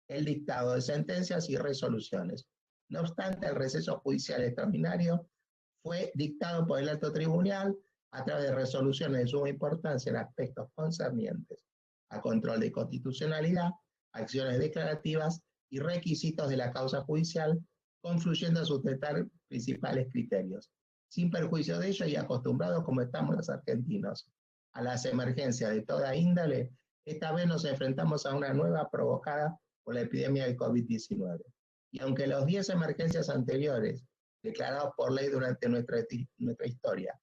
el dictado de sentencias y resoluciones. No obstante, el receso judicial extraordinario fue dictado por el alto tribunal a través de resoluciones de suma importancia en aspectos concernientes a control de constitucionalidad, acciones declarativas y requisitos de la causa judicial, confluyendo a sustentar principales criterios. Sin perjuicio de ello y acostumbrados como estamos los argentinos a las emergencias de toda índole, esta vez nos enfrentamos a una nueva provocada por la epidemia del COVID-19. Y aunque los 10 emergencias anteriores, declarados por ley durante nuestra historia,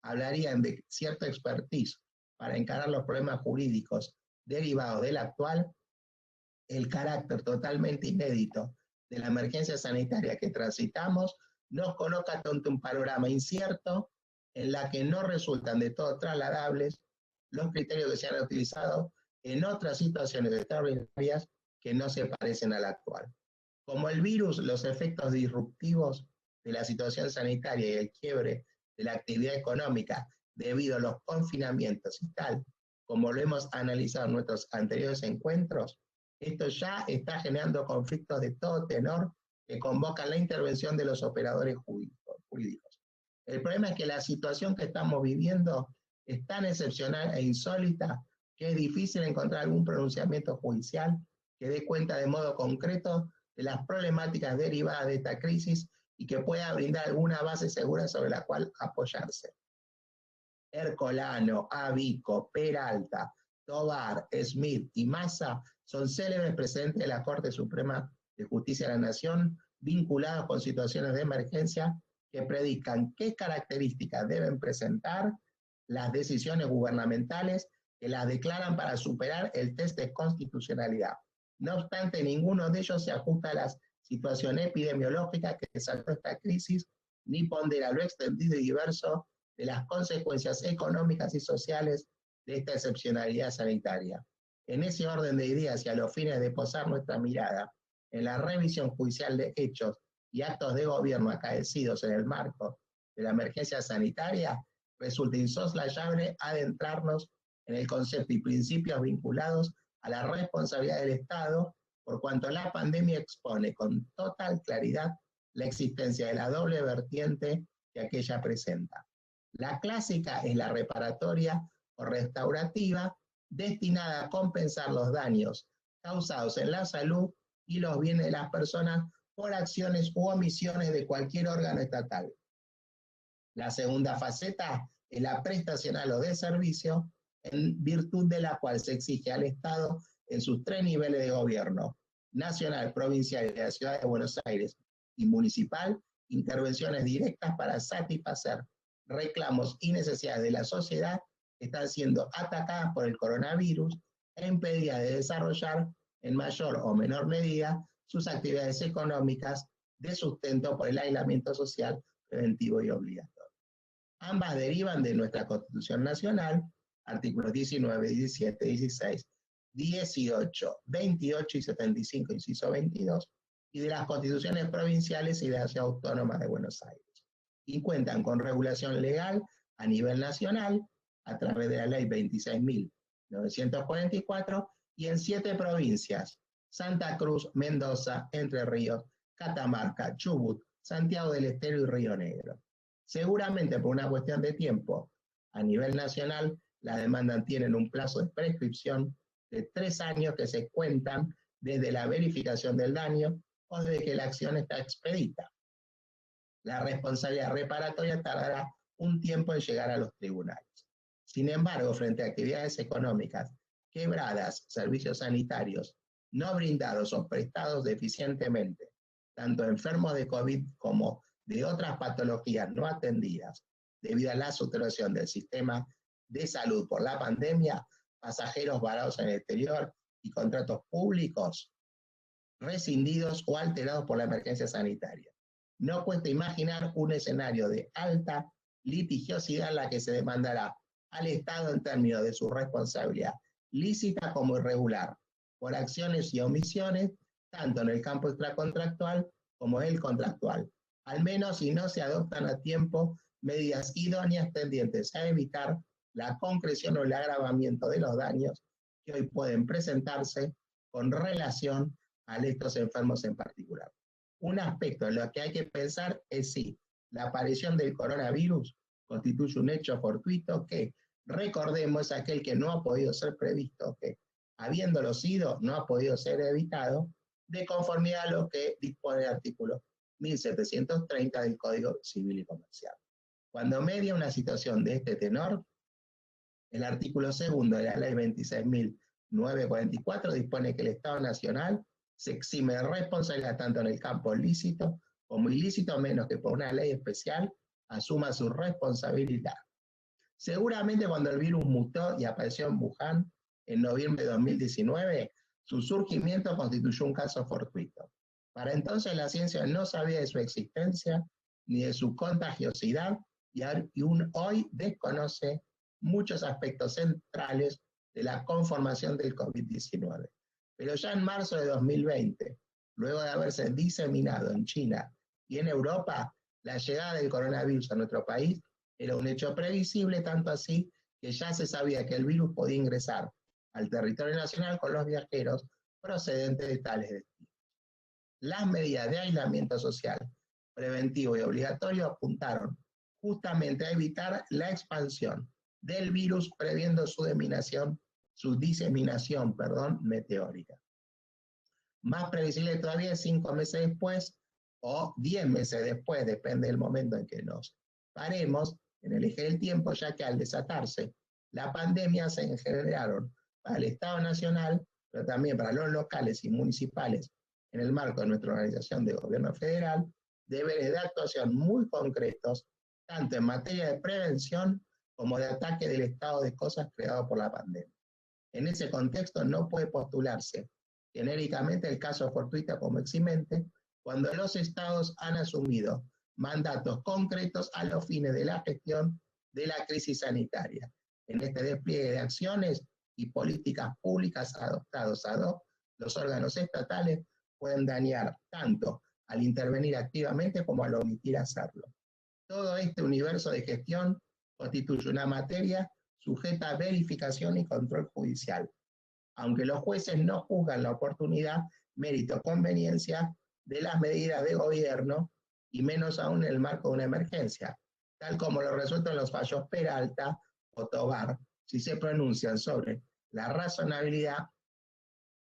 hablarían de cierta expertise para encarar los problemas jurídicos derivados de la actual, el carácter totalmente inédito de la emergencia sanitaria que transitamos nos coloca ante un panorama incierto en la que no resultan de todo trasladables los criterios que se han utilizado en otras situaciones extraordinarias que no se parecen a la actual. Como el virus, los efectos disruptivos de la situación sanitaria y el quiebre de la actividad económica debido a los confinamientos y tal, como lo hemos analizado en nuestros anteriores encuentros, esto ya está generando conflictos de todo tenor que convocan la intervención de los operadores jurídicos. El problema es que la situación que estamos viviendo es tan excepcional e insólita que es difícil encontrar algún pronunciamiento judicial que dé cuenta de modo concreto de las problemáticas derivadas de esta crisis y que pueda brindar alguna base segura sobre la cual apoyarse. Ercolano, Avico, Peralta, Tobar, Smith y Massa son célebres precedentes de la Corte Suprema de Justicia de la Nación vinculados con situaciones de emergencia que predican qué características deben presentar las decisiones gubernamentales que las declaran para superar el test de constitucionalidad. No obstante, ninguno de ellos se ajusta a la situación epidemiológica que desató esta crisis, ni pondera lo extendido y diverso de las consecuencias económicas y sociales de esta excepcionalidad sanitaria. En ese orden de ideas y a los fines de posar nuestra mirada en la revisión judicial de hechos y actos de gobierno acaecidos en el marco de la emergencia sanitaria, resulta insoslayable adentrarnos en el concepto y principios vinculados a la responsabilidad del Estado, por cuanto la pandemia expone con total claridad la existencia de la doble vertiente que aquella presenta. La clásica es la reparatoria o restaurativa, destinada a compensar los daños causados en la salud y los bienes de las personas por acciones u omisiones de cualquier órgano estatal. La segunda faceta es la prestacional o de servicio, en virtud de la cual se exige al Estado en sus 3 niveles de gobierno, nacional, provincial y de la Ciudad de Buenos Aires y municipal, intervenciones directas para satisfacer reclamos y necesidades de la sociedad que están siendo atacadas por el coronavirus e impedidas de desarrollar en mayor o menor medida sus actividades económicas de sustento por el aislamiento social preventivo y obligatorio. Ambas derivan de nuestra Constitución Nacional, artículos 19, 17, 16, 18, 28 y 75, inciso 22, y de las constituciones provinciales y de la Ciudad Autónoma de Buenos Aires, y cuentan con regulación legal a nivel nacional a través de la Ley 26.944 y en 7 provincias: Santa Cruz, Mendoza, Entre Ríos, Catamarca, Chubut, Santiago del Estero y Río Negro. Seguramente por una cuestión de tiempo, a nivel nacional, las demandas tienen un plazo de prescripción de 3 años que se cuentan desde la verificación del daño o desde que la acción está expedita. La responsabilidad reparatoria tardará un tiempo en llegar a los tribunales. Sin embargo, frente a actividades económicas quebradas, servicios sanitarios no brindados o prestados deficientemente, tanto enfermos de COVID como de otras patologías no atendidas, debido a la saturación del sistema de salud por la pandemia, pasajeros varados en el exterior y contratos públicos rescindidos o alterados por la emergencia sanitaria. No cuesta imaginar un escenario de alta litigiosidad en la que se demandará al Estado en términos de su responsabilidad lícita como irregular, por acciones y omisiones, tanto en el campo extracontractual como en el contractual, al menos si no se adoptan a tiempo medidas idóneas tendientes a evitar la concreción o el agravamiento de los daños que hoy pueden presentarse con relación a estos enfermos en particular. Un aspecto en lo que hay que pensar es si la aparición del coronavirus constituye un hecho fortuito que, recordemos, es aquel que no ha podido ser previsto, que habiéndolo sido, no ha podido ser evitado, de conformidad a lo que dispone el artículo 1730 del Código Civil y Comercial. Cuando media una situación de este tenor, el artículo 2 de la Ley 26.944 dispone que el Estado Nacional se exime de responsabilidad tanto en el campo lícito como ilícito, menos que por una ley especial asuma su responsabilidad. Seguramente cuando el virus mutó y apareció en Wuhan en noviembre de 2019, su surgimiento constituyó un caso fortuito. Para entonces la ciencia no sabía de su existencia ni de su contagiosidad y hoy desconoce muchos aspectos centrales de la conformación del COVID-19. Pero ya en marzo de 2020, luego de haberse diseminado en China y en Europa, la llegada del coronavirus a nuestro país era un hecho previsible, tanto así que ya se sabía que el virus podía ingresar al territorio nacional con los viajeros procedentes de tales destinos. Las medidas de aislamiento social, preventivo y obligatorio apuntaron justamente a evitar la expansión del virus, previendo su diseminación meteórica. Más previsible todavía es 5 meses después o 10 meses después, depende del momento en que nos paremos en el eje del tiempo, ya que al desatarse la pandemia se generaron para el Estado Nacional, pero también para los locales y municipales, en el marco de nuestra organización de gobierno federal, deberes de actuación muy concretos, tanto en materia de prevención como de ataque del estado de cosas creado por la pandemia. En ese contexto no puede postularse genéricamente el caso fortuito como eximente cuando los estados han asumido mandatos concretos a los fines de la gestión de la crisis sanitaria. En este despliegue de acciones y políticas públicas adoptados ad hoc, los órganos estatales pueden dañar tanto al intervenir activamente como al omitir hacerlo. Todo este universo de gestión constituye una materia sujeta a verificación y control judicial, aunque los jueces no juzgan la oportunidad, mérito o conveniencia de las medidas de gobierno, y menos aún en el marco de una emergencia, tal como lo resuelto en los fallos Peralta o Tobar, si se pronuncian sobre la razonabilidad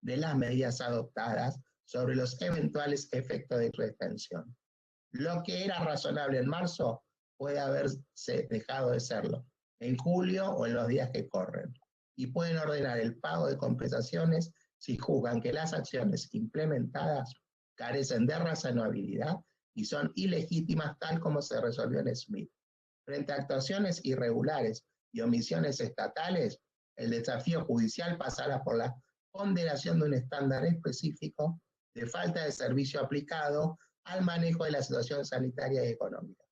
de las medidas adoptadas sobre los eventuales efectos de su extensión. Lo que era razonable en marzo puede haberse dejado de serlo en julio o en los días que corren, y pueden ordenar el pago de compensaciones si juzgan que las acciones implementadas carecen de razonabilidad y son ilegítimas, tal como se resolvió en Smith. Frente a actuaciones irregulares y omisiones estatales, el desafío judicial pasará por la ponderación de un estándar específico de falta de servicio aplicado al manejo de la situación sanitaria y económica,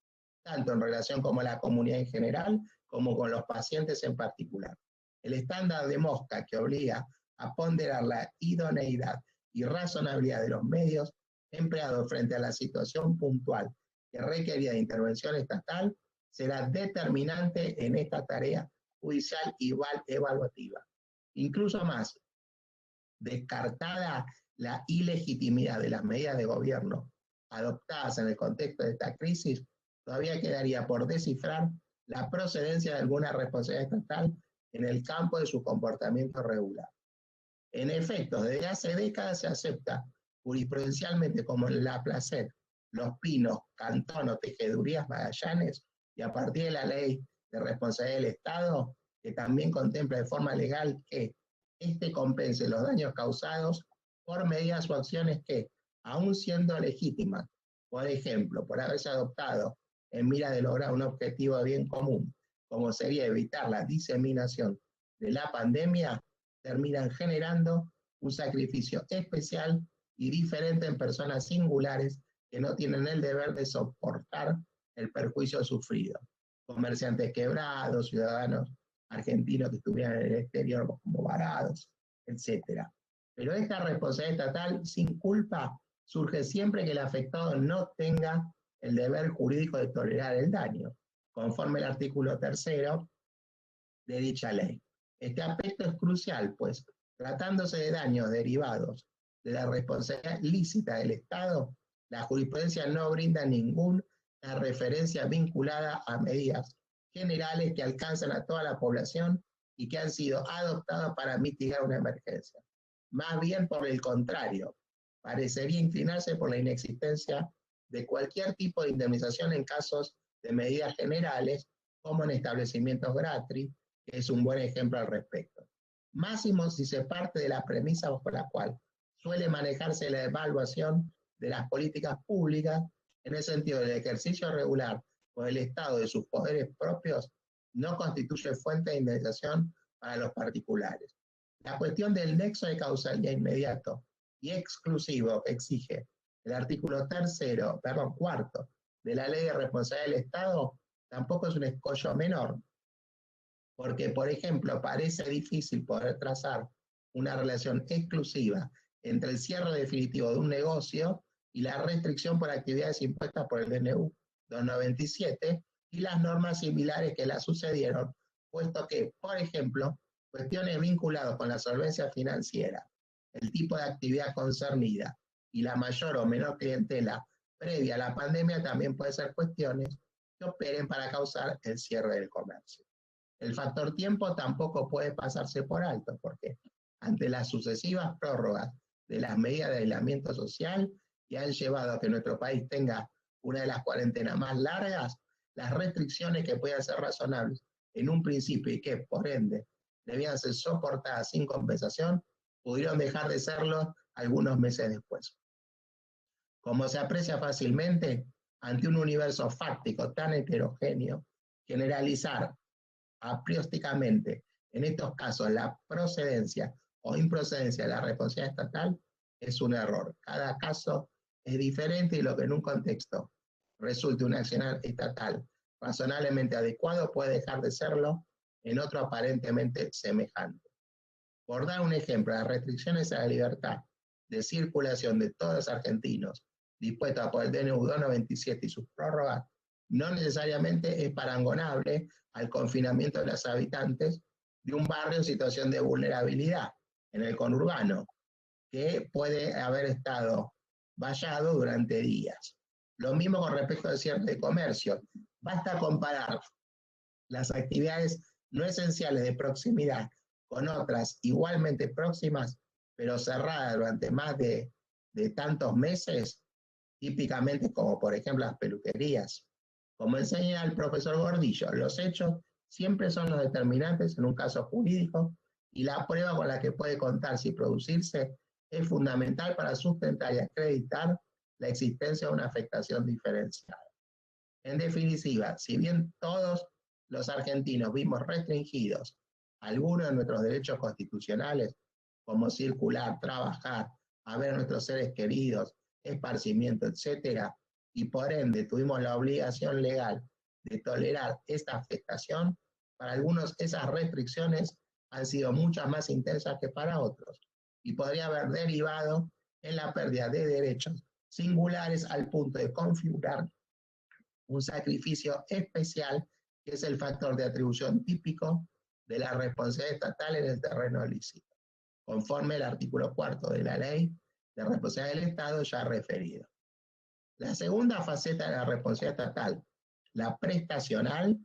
tanto en relación con la comunidad en general como con los pacientes en particular. El estándar de Mosca, que obliga a ponderar la idoneidad y razonabilidad de los medios empleados frente a la situación puntual que requería de intervención estatal, será determinante en esta tarea judicial y evaluativa. Incluso más, descartada la ilegitimidad de las medidas de gobierno adoptadas en el contexto de esta crisis, todavía quedaría por descifrar la procedencia de alguna responsabilidad estatal en el campo de su comportamiento regular. En efecto, desde hace décadas se acepta jurisprudencialmente como en Laplacet, Los Pinos, Cantón o Tejedurías Magallanes, y a partir de la ley de responsabilidad del Estado, que también contempla de forma legal que éste compense los daños causados por medidas o acciones que, aun siendo legítimas, por ejemplo, por haberse adoptado en mira de lograr un objetivo de bien común, como sería evitar la diseminación de la pandemia, terminan generando un sacrificio especial y diferente en personas singulares que no tienen el deber de soportar el perjuicio sufrido. Comerciantes quebrados, ciudadanos argentinos que estuvieran en el exterior como varados, etc. Pero esta responsabilidad estatal sin culpa surge siempre que el afectado no tenga el deber jurídico de tolerar el daño, conforme al artículo 3 de dicha ley. Este aspecto es crucial, pues, tratándose de daños derivados de la responsabilidad lícita del Estado, la jurisprudencia no brinda ninguna referencia vinculada a medidas generales que alcanzan a toda la población y que han sido adoptadas para mitigar una emergencia. Más bien, por el contrario, parecería inclinarse por la inexistencia de cualquier tipo de indemnización en casos de medidas generales, como en establecimientos gratis, que es un buen ejemplo al respecto. Máximo si se parte de la premisa bajo la cual suele manejarse la evaluación de las políticas públicas, en el sentido del ejercicio regular por el Estado de sus poderes propios, no constituye fuente de indemnización para los particulares. La cuestión del nexo de causalidad inmediato y exclusivo que exige el artículo 4 de la Ley de Responsabilidad del Estado tampoco es un escollo menor, porque, por ejemplo, parece difícil poder trazar una relación exclusiva entre el cierre definitivo de un negocio y la restricción por actividades impuestas por el DNU 297 y las normas similares que la sucedieron, puesto que, por ejemplo, cuestiones vinculadas con la solvencia financiera, el tipo de actividad concernida y la mayor o menor clientela previa a la pandemia también pueden ser cuestiones que operen para causar el cierre del comercio. El factor tiempo tampoco puede pasarse por alto, porque ante las sucesivas prórrogas de las medidas de aislamiento social que han llevado a que nuestro país tenga una de las cuarentenas más largas, las restricciones que puedan ser razonables en un principio y que, por ende, debían ser soportadas sin compensación, pudieron dejar de serlo algunos meses después. Como se aprecia fácilmente, ante un universo fáctico tan heterogéneo, generalizar apriósticamente en estos casos la procedencia o improcedencia de la responsabilidad estatal es un error. Cada caso es diferente y lo que en un contexto resulte un accionar estatal razonablemente adecuado puede dejar de serlo en otro aparentemente semejante. Por dar un ejemplo, las restricciones a la libertad de circulación de todos los argentinos dispuestas por el DNU 297 y sus prórrogas no necesariamente es parangonable al confinamiento de los habitantes de un barrio en situación de vulnerabilidad en el conurbano, que puede haber estado vallado durante días. Lo mismo con respecto al cierre de comercio. Basta comparar las actividades no esenciales de proximidad con otras igualmente próximas, pero cerradas durante más de tantos meses, típicamente como por ejemplo las peluquerías. Como enseña el profesor Gordillo, los hechos siempre son los determinantes en un caso jurídico y la prueba con la que puede contarse y producirse es fundamental para sustentar y acreditar la existencia de una afectación diferenciada. En definitiva, si bien todos los argentinos vimos restringidos algunos de nuestros derechos constitucionales, como circular, trabajar, a ver a nuestros seres queridos, esparcimiento, etc., y por ende tuvimos la obligación legal de tolerar esta afectación, para algunos esas restricciones han sido muchas más intensas que para otros y podría haber derivado en la pérdida de derechos singulares al punto de configurar un sacrificio especial que es el factor de atribución típico de la responsabilidad estatal en el terreno lícito, conforme el artículo 4 de la Ley de Responsabilidad del Estado ya referido. La segunda faceta de la responsabilidad estatal, la prestacional,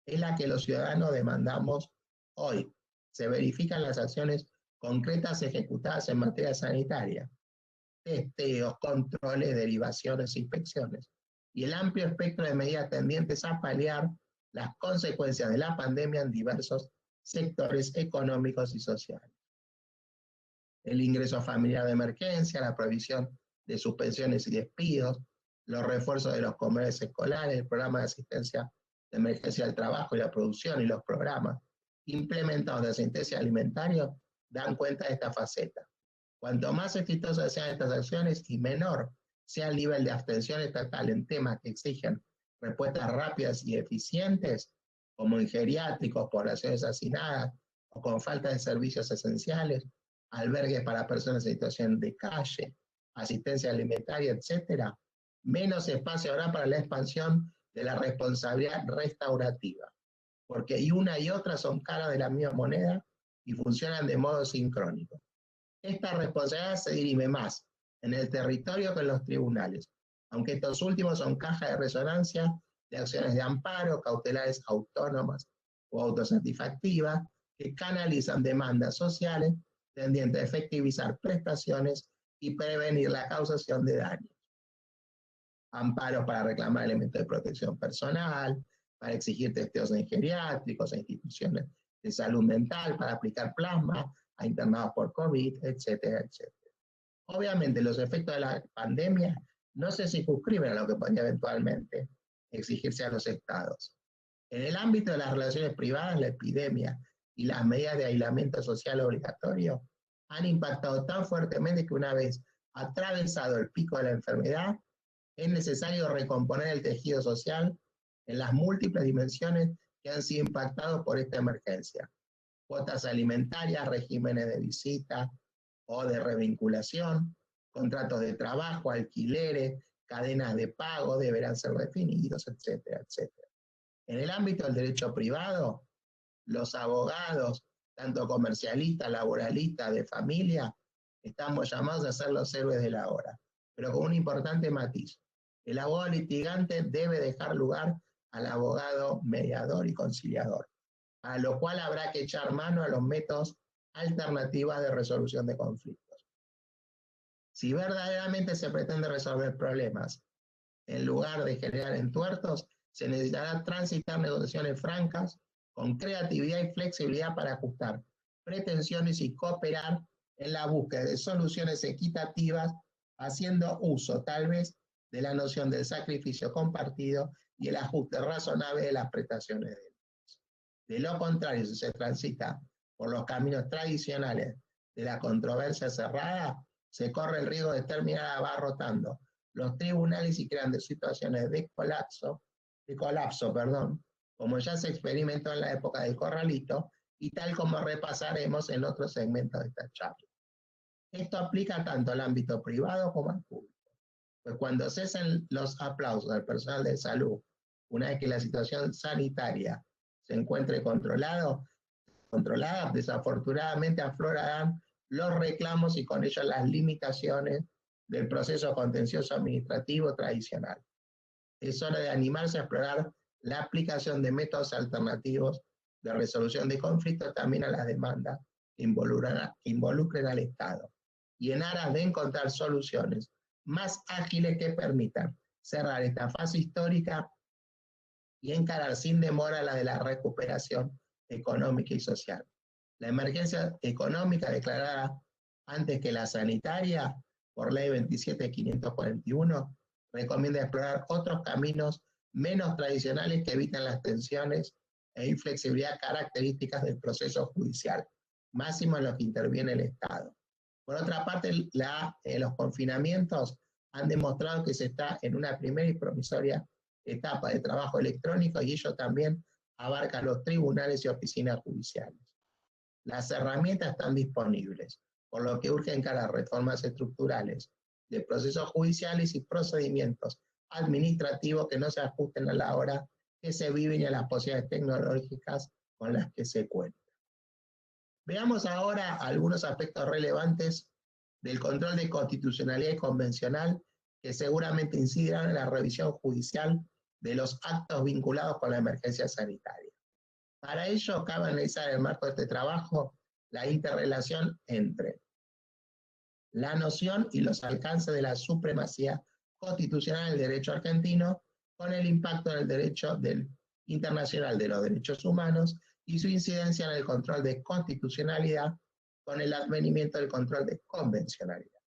es la que los ciudadanos demandamos hoy. Se verifican las acciones concretas ejecutadas en materia sanitaria, testeos, controles, derivaciones, inspecciones, y el amplio espectro de medidas tendientes a paliar las consecuencias de la pandemia en diversos sectores económicos y sociales. El ingreso familiar de emergencia, la provisión de suspensiones y despidos, los refuerzos de los comedores escolares, el programa de asistencia de emergencia al trabajo y la producción y los programas implementados de asistencia alimentaria dan cuenta de esta faceta. Cuanto más exitosas sean estas acciones y menor sea el nivel de abstención estatal en temas que exigen respuestas rápidas y eficientes, como en geriátricos, poblaciones hacinadas o con falta de servicios esenciales, albergues para personas en situación de calle, asistencia alimentaria, etc., menos espacio habrá para la expansión de la responsabilidad restaurativa, porque y una y otra son caras de la misma moneda y funcionan de modo sincrónico. Esta responsabilidad se dirime más en el territorio que en los tribunales, aunque estos últimos son caja de resonancia de acciones de amparo, cautelares autónomas o autosatisfactivas, que canalizan demandas sociales tendientes a efectivizar prestaciones y prevenir la causación de daños. Amparos para reclamar elementos de protección personal, para exigir testeos en geriátricos, en instituciones de salud mental, para aplicar plasma a internados por COVID, etcétera, etcétera. Obviamente los efectos de la pandemia no se circunscriben a lo que podría eventualmente exigirse a los estados. En el ámbito de las relaciones privadas, la epidemia y las medidas de aislamiento social obligatorio han impactado tan fuertemente que una vez atravesado el pico de la enfermedad, es necesario recomponer el tejido social en las múltiples dimensiones que han sido impactados por esta emergencia. Cuotas alimentarias, regímenes de visita o de revinculación, contratos de trabajo, alquileres, cadenas de pago deberán ser definidos, etcétera, etcétera. En el ámbito del derecho privado, los abogados, tanto comercialistas, laboralistas, de familia, estamos llamados a ser los héroes de la hora, pero con un importante matiz. El abogado litigante debe dejar lugar al abogado mediador y conciliador, a lo cual habrá que echar mano a los métodos alternativos de resolución de conflictos. Si verdaderamente se pretende resolver problemas, en lugar de generar entuertos, se necesitará transitar negociaciones francas, con creatividad y flexibilidad para ajustar pretensiones y cooperar en la búsqueda de soluciones equitativas, haciendo uso tal vez de la noción del sacrificio compartido y el ajuste razonable de las prestaciones de ellos. De lo contrario, si se transita por los caminos tradicionales de la controversia cerrada, se corre el riesgo de terminar abarrotando los tribunales y creando situaciones de colapso, como ya se experimentó en la época del corralito y tal como repasaremos en otros segmentos de esta charla. Esto aplica tanto al ámbito privado como al público, pues cuando cesen los aplausos al personal de salud, una vez que la situación sanitaria se encuentre controlada, desafortunadamente aflorarán los reclamos y con ellos las limitaciones del proceso contencioso administrativo tradicional. Es hora de animarse a explorar la aplicación de métodos alternativos de resolución de conflictos también a las demandas que involucren al Estado, y en aras de encontrar soluciones más ágiles que permitan cerrar esta fase histórica y encarar sin demora la de la recuperación económica y social. La emergencia económica declarada antes que la sanitaria por Ley 27.541 recomienda explorar otros caminos menos tradicionales que evitan las tensiones e inflexibilidad características del proceso judicial, máximo en los que interviene el Estado. Por otra parte, los confinamientos han demostrado que se está en una primera y promisoria etapa de trabajo electrónico y ello también abarca los tribunales y oficinas judiciales. Las herramientas están disponibles, por lo que urge encarar reformas estructurales de procesos judiciales y procedimientos administrativos que no se ajusten a la hora que se viven y a las posibilidades tecnológicas con las que se cuenta. Veamos ahora algunos aspectos relevantes del control de constitucionalidad y convencional que seguramente incidirán en la revisión judicial de los actos vinculados con la emergencia sanitaria. Para ello, cabe analizar en el marco de este trabajo la interrelación entre la noción y los alcances de la supremacía constitucional del derecho argentino con el impacto en el derecho internacional de los derechos humanos y su incidencia en el control de constitucionalidad con el advenimiento del control de convencionalidad.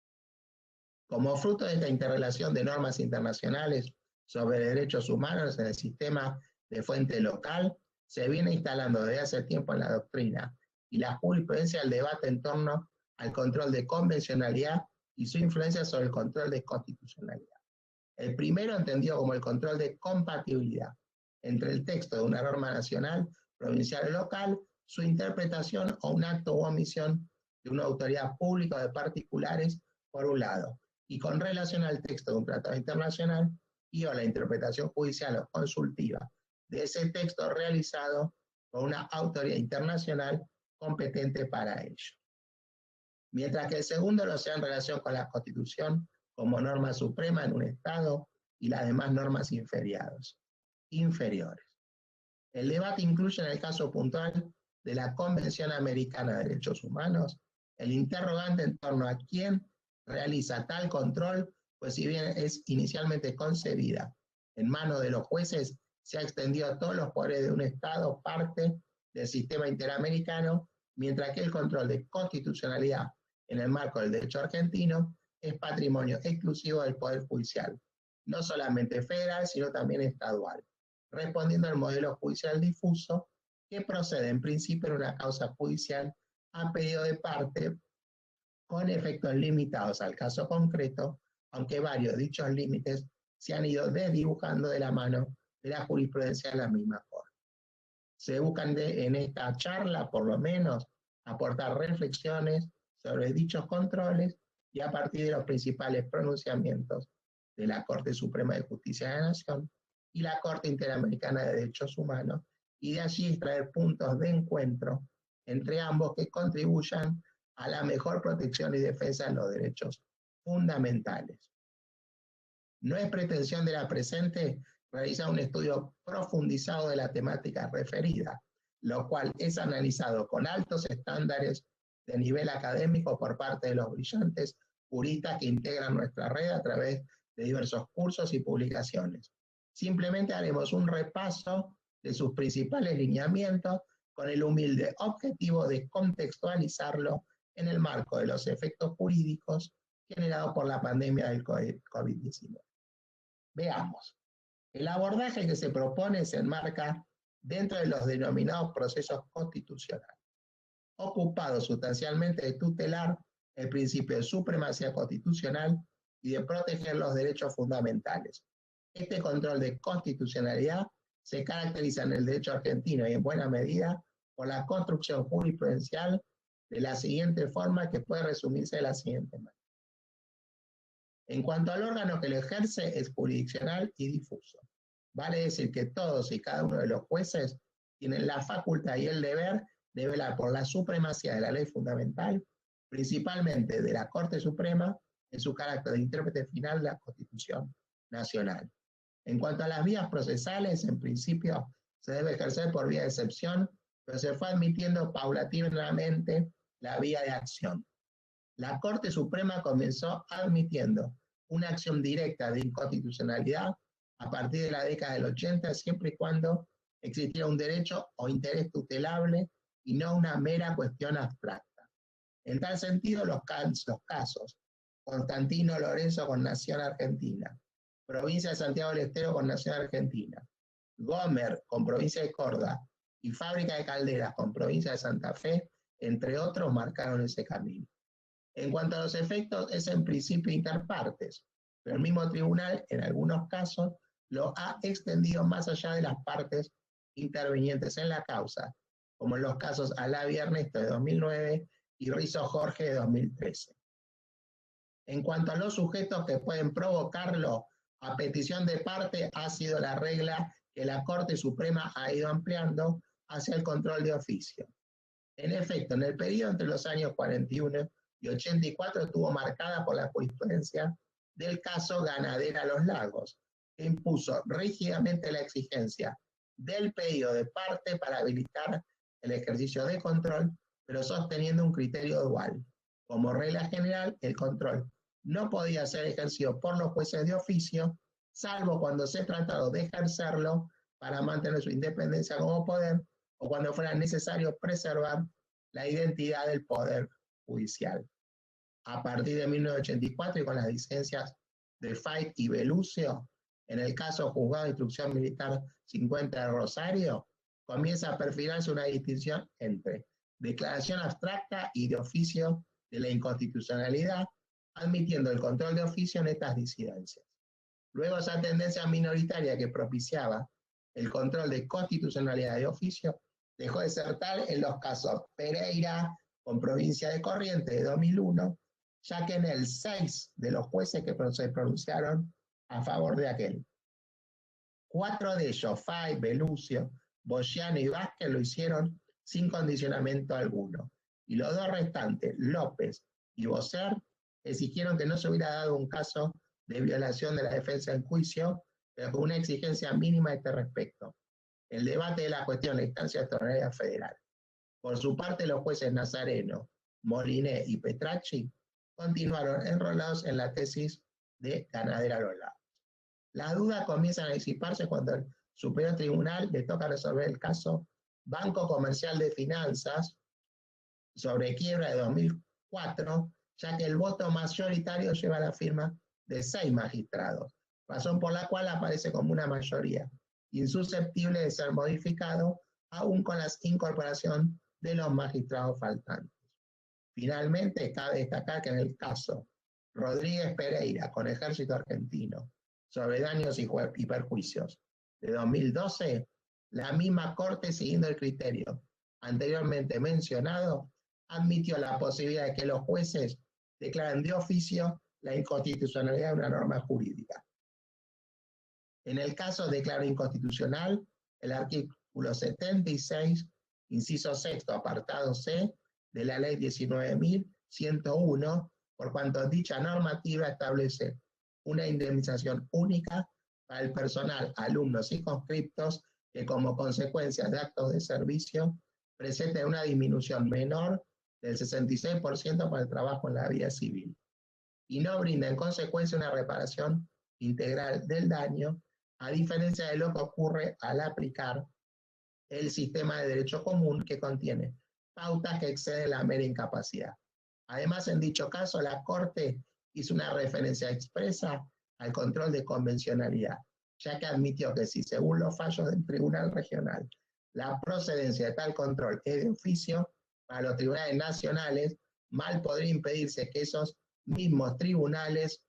Como fruto de esta interrelación de normas internacionales sobre derechos humanos en el sistema de fuente local, se viene instalando desde hace tiempo en la doctrina y la jurisprudencia el debate en torno al control de convencionalidad y su influencia sobre el control de constitucionalidad. El primero entendido como el control de compatibilidad entre el texto de una norma nacional, provincial o local, su interpretación o un acto u omisión de una autoridad pública o de particulares, por un lado, y con relación al texto de un tratado internacional y o la interpretación judicial o consultiva de ese texto realizado por una autoridad internacional competente para ello. Mientras que el segundo lo sea en relación con la Constitución como norma suprema en un Estado y las demás normas inferiores. El debate incluye en el caso puntual de la Convención Americana de Derechos Humanos el interrogante en torno a quién realiza tal control, pues si bien es inicialmente concebida en manos de los jueces, se ha extendido a todos los poderes de un Estado parte del sistema interamericano, mientras que el control de constitucionalidad en el marco del derecho argentino es patrimonio exclusivo del Poder Judicial, no solamente federal, sino también estadual, respondiendo al modelo judicial difuso que procede en principio en una causa judicial a pedido de parte con efectos limitados al caso concreto, aunque varios de dichos límites se han ido desdibujando de la mano de la jurisprudencia de la misma Corte. Se buscan en esta charla, por lo menos, aportar reflexiones sobre dichos controles y a partir de los principales pronunciamientos de la Corte Suprema de Justicia de la Nación y la Corte Interamericana de Derechos Humanos, y de allí extraer puntos de encuentro entre ambos que contribuyan a la mejor protección y defensa de los derechos fundamentales. No es pretensión de la presente realizar un estudio profundizado de la temática referida, lo cual es analizado con altos estándares de nivel académico por parte de los brillantes juristas que integran nuestra red a través de diversos cursos y publicaciones. Simplemente haremos un repaso de sus principales lineamientos con el humilde objetivo de contextualizarlo en el marco de los efectos jurídicos generados por la pandemia del COVID-19. Veamos. El abordaje que se propone se enmarca dentro de los denominados procesos constitucionales, ocupado sustancialmente de tutelar el principio de supremacía constitucional y de proteger los derechos fundamentales. Este control de constitucionalidad se caracteriza en el derecho argentino y en buena medida por la construcción jurisprudencial de la siguiente forma, que puede resumirse de la siguiente manera. En cuanto al órgano que lo ejerce, es jurisdiccional y difuso. Vale decir que todos y cada uno de los jueces tienen la facultad y el deber de velar por la supremacía de la ley fundamental, principalmente de la Corte Suprema, en su carácter de intérprete final de la Constitución Nacional. En cuanto a las vías procesales, en principio se debe ejercer por vía de excepción, pero se fue admitiendo paulatinamente la vía de acción. La Corte Suprema comenzó admitiendo una acción directa de inconstitucionalidad a partir de la década del 80, siempre y cuando existiera un derecho o interés tutelable y no una mera cuestión abstracta. En tal sentido, los casos Constantino Lorenzo con Nación Argentina, Provincia de Santiago del Estero con Nación Argentina, Gomer con Provincia de Córdoba y Fábrica de Calderas con Provincia de Santa Fe, entre otros, marcaron ese camino. En cuanto a los efectos, es en principio interpartes, pero el mismo tribunal, en algunos casos, lo ha extendido más allá de las partes intervinientes en la causa, como en los casos Alavi Ernesto de 2009 y Rizzo Jorge de 2013. En cuanto a los sujetos que pueden provocarlo, a petición de parte ha sido la regla que la Corte Suprema ha ido ampliando hacia el control de oficio. En efecto, en el periodo entre los años 41 y 84 estuvo marcada por la jurisprudencia del caso Ganadera Los Lagos, que impuso rígidamente la exigencia del pedido de parte para habilitar el ejercicio de control, pero sosteniendo un criterio dual. Como regla general, el control no podía ser ejercido por los jueces de oficio, salvo cuando se trataba de ejercerlo para mantener su independencia como poder o cuando fuera necesario preservar la identidad del poder judicial. A partir de 1984 y con las licencias de Fait y Belucio, en el caso Juzgado de Instrucción Militar 50 de Rosario, comienza a perfilarse una distinción entre declaración abstracta y de oficio de la inconstitucionalidad, admitiendo el control de oficio en estas disidencias. Luego esa tendencia minoritaria que propiciaba el control de constitucionalidad de oficio dejó de ser tal en los casos Pereira con Provincia de Corrientes de 2001, ya que en el 6 de los jueces que se pronunciaron a favor de aquel. 4 de ellos, Fay, Belucio, Bogiano y Vázquez, lo hicieron sin condicionamiento alguno. Y los dos restantes, López y Bosser, exigieron que no se hubiera dado un caso de violación de la defensa en juicio, pero con una exigencia mínima a este respecto. El debate de la cuestión en la instancia extraordinaria federal. Por su parte, los jueces Nazareno, Moliné y Petracci continuaron enrolados en la tesis de Ganadera Los Lagos. Las dudas comienzan a disiparse cuando el Superior Tribunal le toca resolver el caso Banco Comercial de Finanzas sobre quiebra de 2004, ya que el voto mayoritario lleva la firma de 6 magistrados, razón por la cual aparece como una mayoría insusceptible de ser modificado aún con la incorporación de los magistrados faltantes. Finalmente, cabe destacar que en el caso Rodríguez Pereira con Ejército Argentino sobre daños y perjuicios de 2012, la misma Corte, siguiendo el criterio anteriormente mencionado, admitió la posibilidad de que los jueces declaren de oficio la inconstitucionalidad de una norma jurídica. En el caso declaró inconstitucional el artículo 76, inciso sexto, apartado C, de la ley 19.101, por cuanto dicha normativa establece una indemnización única para el personal, alumnos y conscriptos que como consecuencia de actos de servicio presenten una disminución menor del 66% para el trabajo en la vida civil y no brinda en consecuencia una reparación integral del daño, a diferencia de lo que ocurre al aplicar el sistema de derecho común que contiene pautas que exceden la mera incapacidad. Además, en dicho caso, la Corte hizo una referencia expresa al control de convencionalidad, ya que admitió que si, según los fallos del Tribunal Regional, la procedencia de tal control es de oficio, para los tribunales nacionales, mal podría impedirse que esos mismos tribunales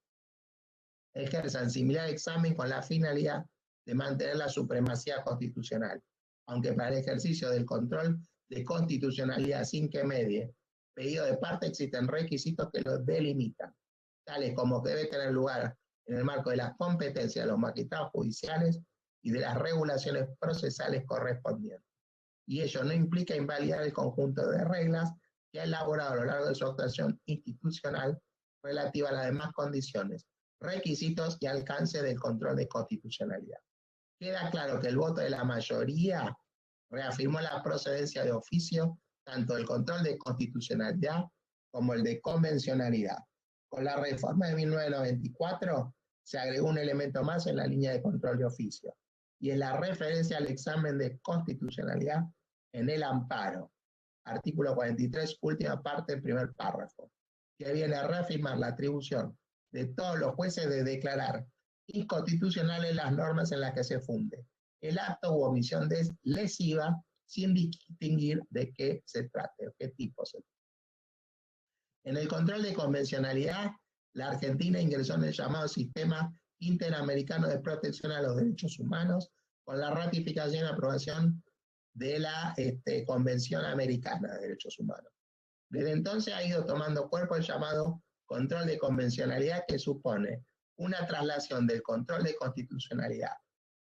ejerzan similar examen con la finalidad de mantener la supremacía constitucional, aunque para el ejercicio del control de constitucionalidad sin que medie pedido de parte existen requisitos que lo delimitan, tales como que debe tener lugar en el marco de las competencias de los magistrados judiciales y de las regulaciones procesales correspondientes. Y ello no implica invalidar el conjunto de reglas que ha elaborado a lo largo de su actuación institucional relativa a las demás condiciones, requisitos y alcance del control de constitucionalidad. Queda claro que el voto de la mayoría reafirmó la procedencia de oficio, tanto del control de constitucionalidad como el de convencionalidad. Con la reforma de 1994 se agregó un elemento más en la línea de control de oficio, y es la referencia al examen de constitucionalidad en el amparo, artículo 43, última parte, primer párrafo, que viene a reafirmar la atribución de todos los jueces de declarar inconstitucionales las normas en las que se funde el acto u omisión lesiva sin distinguir de qué se trate o qué tipo se trate. En el control de convencionalidad, la Argentina ingresó en el llamado sistema Interamericano de Protección a los Derechos Humanos, con la ratificación y aprobación de la Convención Americana de Derechos Humanos. Desde entonces ha ido tomando cuerpo el llamado control de convencionalidad, que supone una traslación del control de constitucionalidad.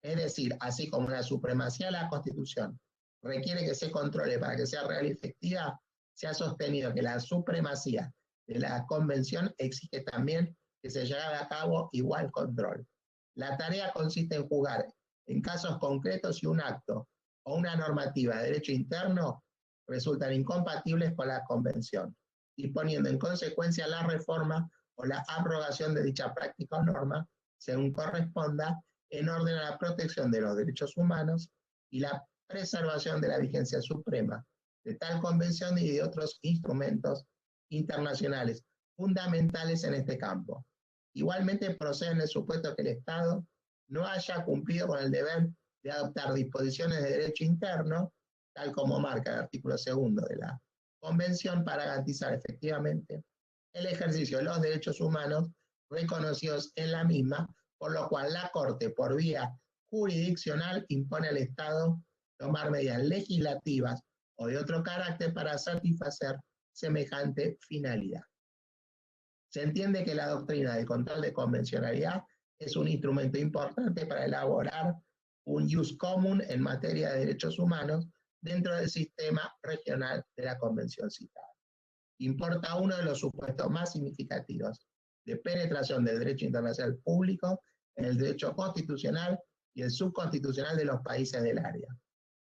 Es decir, así como la supremacía de la Constitución requiere que se controle para que sea real y efectiva, se ha sostenido que la supremacía de la Convención exige también que se lleve a cabo igual control. La tarea consiste en juzgar en casos concretos si un acto o una normativa de derecho interno resultan incompatibles con la Convención, disponiendo en consecuencia la reforma o la abrogación de dicha práctica o norma, según corresponda, en orden a la protección de los derechos humanos y la preservación de la vigencia suprema de tal convención y de otros instrumentos internacionales fundamentales en este campo. Igualmente procede en el supuesto que el Estado no haya cumplido con el deber de adoptar disposiciones de derecho interno, tal como marca el artículo 2 de la Convención, para garantizar efectivamente el ejercicio de los derechos humanos reconocidos en la misma, por lo cual la Corte, por vía jurisdiccional, impone al Estado tomar medidas legislativas o de otro carácter para satisfacer semejante finalidad. Se entiende que la doctrina del control de convencionalidad es un instrumento importante para elaborar un jus comum en materia de derechos humanos dentro del sistema regional de la convención citada. Importa uno de los supuestos más significativos de penetración del derecho internacional público en el derecho constitucional y el subconstitucional de los países del área.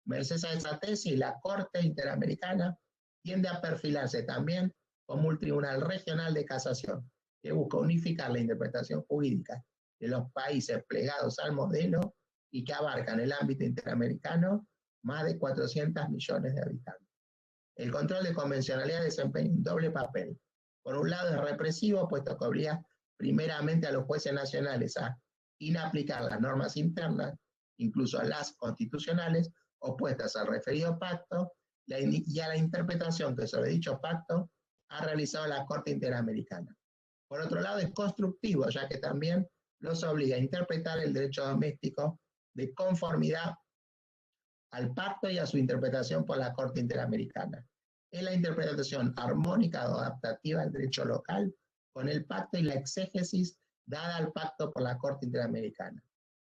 Merced a esa tesis, la Corte Interamericana tiende a perfilarse también como un tribunal regional de casación que busca unificar la interpretación jurídica de los países plegados al modelo y que abarca en el ámbito interamericano más de 400 millones de habitantes. El control de convencionalidad desempeña un doble papel. Por un lado es represivo, puesto que obliga primeramente a los jueces nacionales a inaplicar las normas internas, incluso las constitucionales, opuestas al referido pacto y a la interpretación que sobre dicho pacto ha realizado la Corte Interamericana. Por otro lado es constructivo, ya que también los obliga a interpretar el derecho doméstico de conformidad al pacto y a su interpretación por la Corte Interamericana. Es la interpretación armónica o adaptativa del derecho local con el pacto y la exégesis dada al pacto por la Corte Interamericana,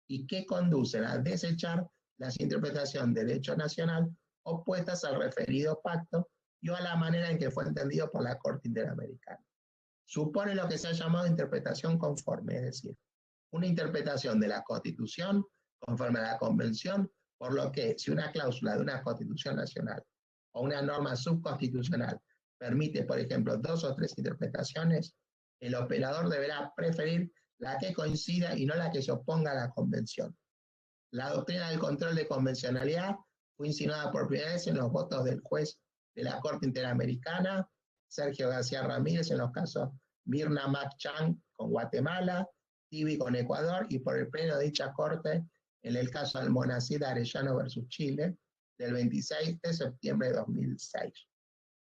y que conducen a desechar las interpretaciones de derecho nacional opuestas al referido pacto y a la manera en que fue entendido por la Corte Interamericana. Supone lo que se ha llamado interpretación conforme, es decir, una interpretación de la Constitución conforme a la Convención, por lo que si una cláusula de una Constitución nacional o una norma subconstitucional permite, por ejemplo, 2 o 3 interpretaciones, el operador deberá preferir la que coincida y no la que se oponga a la Convención. La doctrina del control de convencionalidad fue insinuada por primera vez en los votos del juez de la Corte Interamericana, Sergio García Ramírez, en los casos Mirna Mac Chang con Guatemala, Tibi con Ecuador, y por el pleno de dicha Corte en el caso Almonacid Arellano versus Chile, del 26 de septiembre de 2006.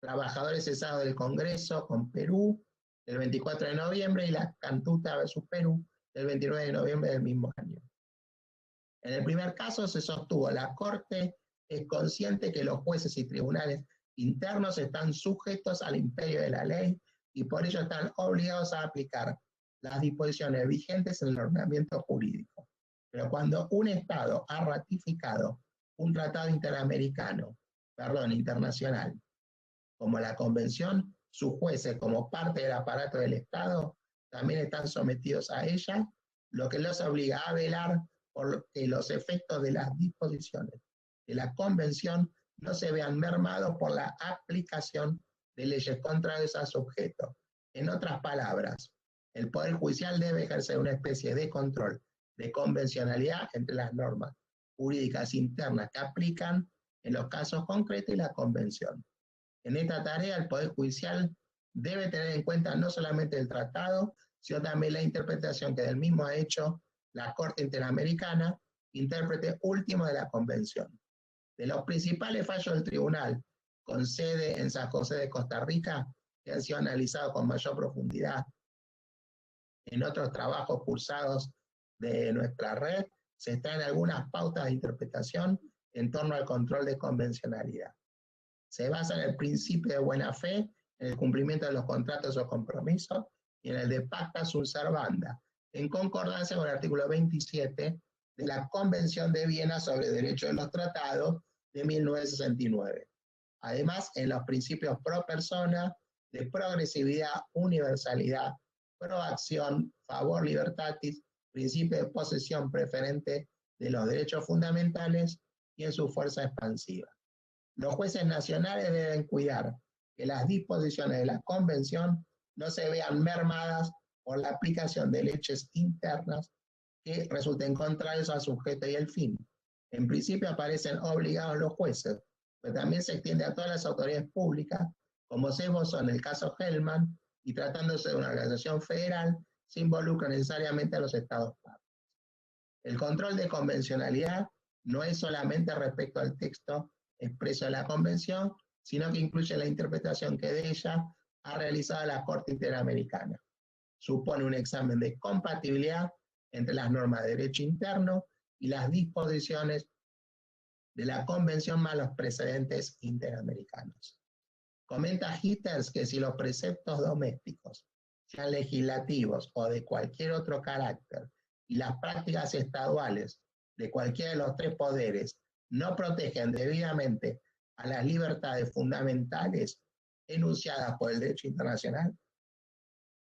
Trabajadores cesados del Congreso con Perú, del 24 de noviembre, y la Cantuta versus Perú, del 29 de noviembre del mismo año. En el primer caso se sostuvo: la Corte es consciente que los jueces y tribunales internos están sujetos al imperio de la ley y por ello están obligados a aplicar las disposiciones vigentes en el ordenamiento jurídico. Pero cuando un Estado ha ratificado un tratado internacional, como la Convención, sus jueces, como parte del aparato del Estado, también están sometidos a ella, lo que los obliga a velar por que los efectos de las disposiciones de la Convención no se vean mermados por la aplicación de leyes contrarias a su objeto. En otras palabras, el Poder Judicial debe ejercer una especie de control de convencionalidad entre las normas jurídicas internas que aplican en los casos concretos y la Convención. En esta tarea, el Poder Judicial debe tener en cuenta no solamente el tratado, sino también la interpretación que del mismo ha hecho la Corte Interamericana, intérprete último de la Convención. De los principales fallos del tribunal, con sede en San José de Costa Rica, que han sido analizados con mayor profundidad en otros trabajos cursados de nuestra red se extraen algunas pautas de interpretación en torno al control de convencionalidad. Se basa en el principio de buena fe, en el cumplimiento de los contratos o compromisos y en el de pacta sunt servanda, en concordancia con el artículo 27 de la Convención de Viena sobre Derechos de los Tratados de 1969. Además, en los principios pro persona, de progresividad, universalidad, proacción, favor libertatis, principio de posesión preferente de los derechos fundamentales y en su fuerza expansiva. Los jueces nacionales deben cuidar que las disposiciones de la Convención no se vean mermadas por la aplicación de leyes internas que resulten contrarios al sujeto y el fin. En principio aparecen obligados los jueces, pero también se extiende a todas las autoridades públicas, como se esbozó en el caso Hellman, y tratándose de una organización federal, se involucra necesariamente a los estados partes. El control de convencionalidad no es solamente respecto al texto expreso de la Convención, sino que incluye la interpretación que de ella ha realizado la Corte Interamericana. Supone un examen de compatibilidad entre las normas de derecho interno y las disposiciones de la Convención más los precedentes interamericanos. Comenta Hitters que si los preceptos domésticos, sean legislativos o de cualquier otro carácter, y las prácticas estaduales de cualquiera de los tres poderes no protegen debidamente a las libertades fundamentales enunciadas por el derecho internacional,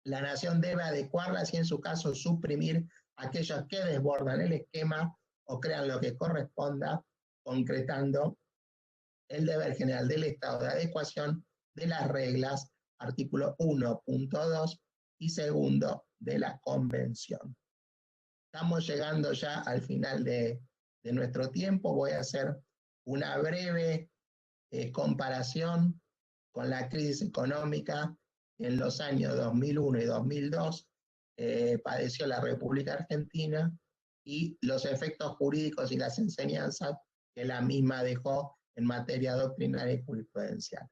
la nación debe adecuarlas y en su caso suprimir aquellos que desbordan el esquema o crean lo que corresponda, concretando el deber general del Estado de adecuación de las reglas, artículo 1.2 y segundo de la Convención. Estamos llegando ya al final de nuestro tiempo. Voy a hacer una breve comparación con la crisis económica en los años 2001 y 2002 padeció la República Argentina y los efectos jurídicos y las enseñanzas que la misma dejó en materia doctrinaria y jurisprudencial.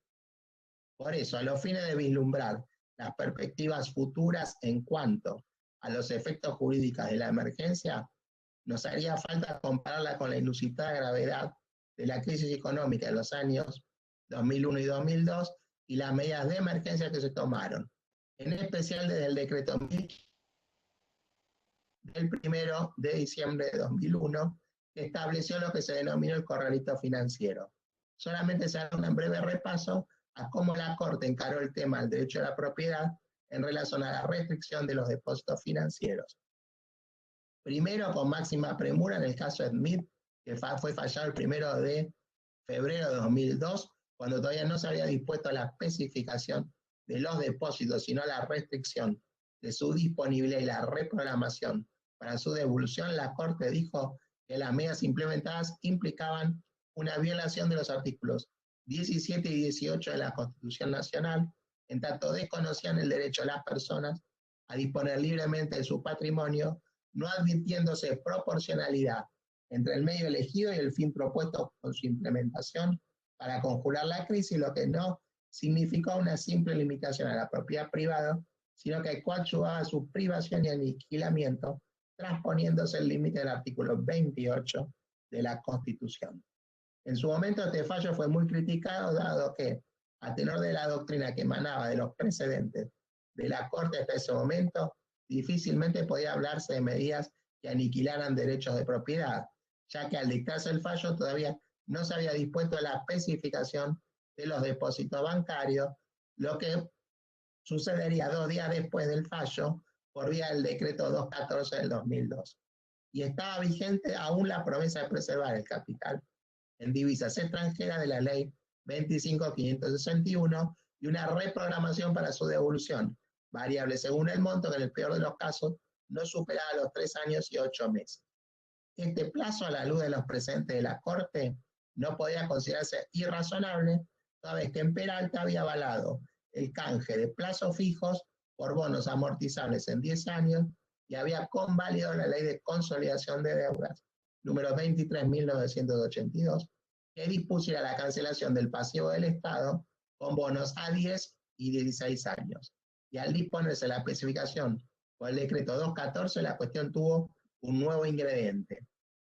Por eso, a los fines de vislumbrar las perspectivas futuras en cuanto a los efectos jurídicos de la emergencia, nos haría falta compararla con la inusitada gravedad de la crisis económica de los años 2001 y 2002 y las medidas de emergencia que se tomaron, en especial desde el decreto 1000 del 1 de diciembre de 2001, que estableció lo que se denominó el corralito financiero. Solamente se hace un breve repaso a cómo la Corte encaró el tema del derecho a la propiedad en relación a la restricción de los depósitos financieros. Primero, con máxima premura en el caso Smith, que fue fallado el 1 de febrero de 2002, cuando todavía no se había dispuesto a la especificación de los depósitos, sino la restricción de su disponibilidad y la reprogramación para su devolución. La Corte dijo que las medidas implementadas implicaban una violación de los artículos 17 y 18 de la Constitución Nacional, en tanto desconocían el derecho de las personas a disponer libremente de su patrimonio, no advirtiéndose proporcionalidad entre el medio elegido y el fin propuesto con su implementación para conjurar la crisis, lo que no significó una simple limitación a la propiedad privada, sino que coadyuvaba su privación y aniquilamiento, transponiéndose el límite del artículo 28 de la Constitución. En su momento este fallo fue muy criticado, dado que, a tenor de la doctrina que emanaba de los precedentes de la Corte hasta ese momento, difícilmente podía hablarse de medidas que aniquilaran derechos de propiedad, ya que al dictarse el fallo todavía no se había dispuesto a la especificación de los depósitos bancarios, lo que sucedería 2 días después del fallo por vía del decreto 214 del 2002. Y estaba vigente aún la promesa de preservar el capital en divisas extranjeras de la ley 25.561 y una reprogramación para su devolución, variable según el monto, que en el peor de los casos no superaba los 3 años y 8 meses. Este plazo, a la luz de los precedentes de la Corte, no podía considerarse irrazonable, toda vez que en Peralta había avalado el canje de plazos fijos por bonos amortizables en 10 años y había convalidado la ley de consolidación de deudas número 23.982, que dispusiera la cancelación del pasivo del Estado con bonos a 10 y 16 años. Y al disponerse la especificación por el decreto 214, la cuestión tuvo un nuevo ingrediente,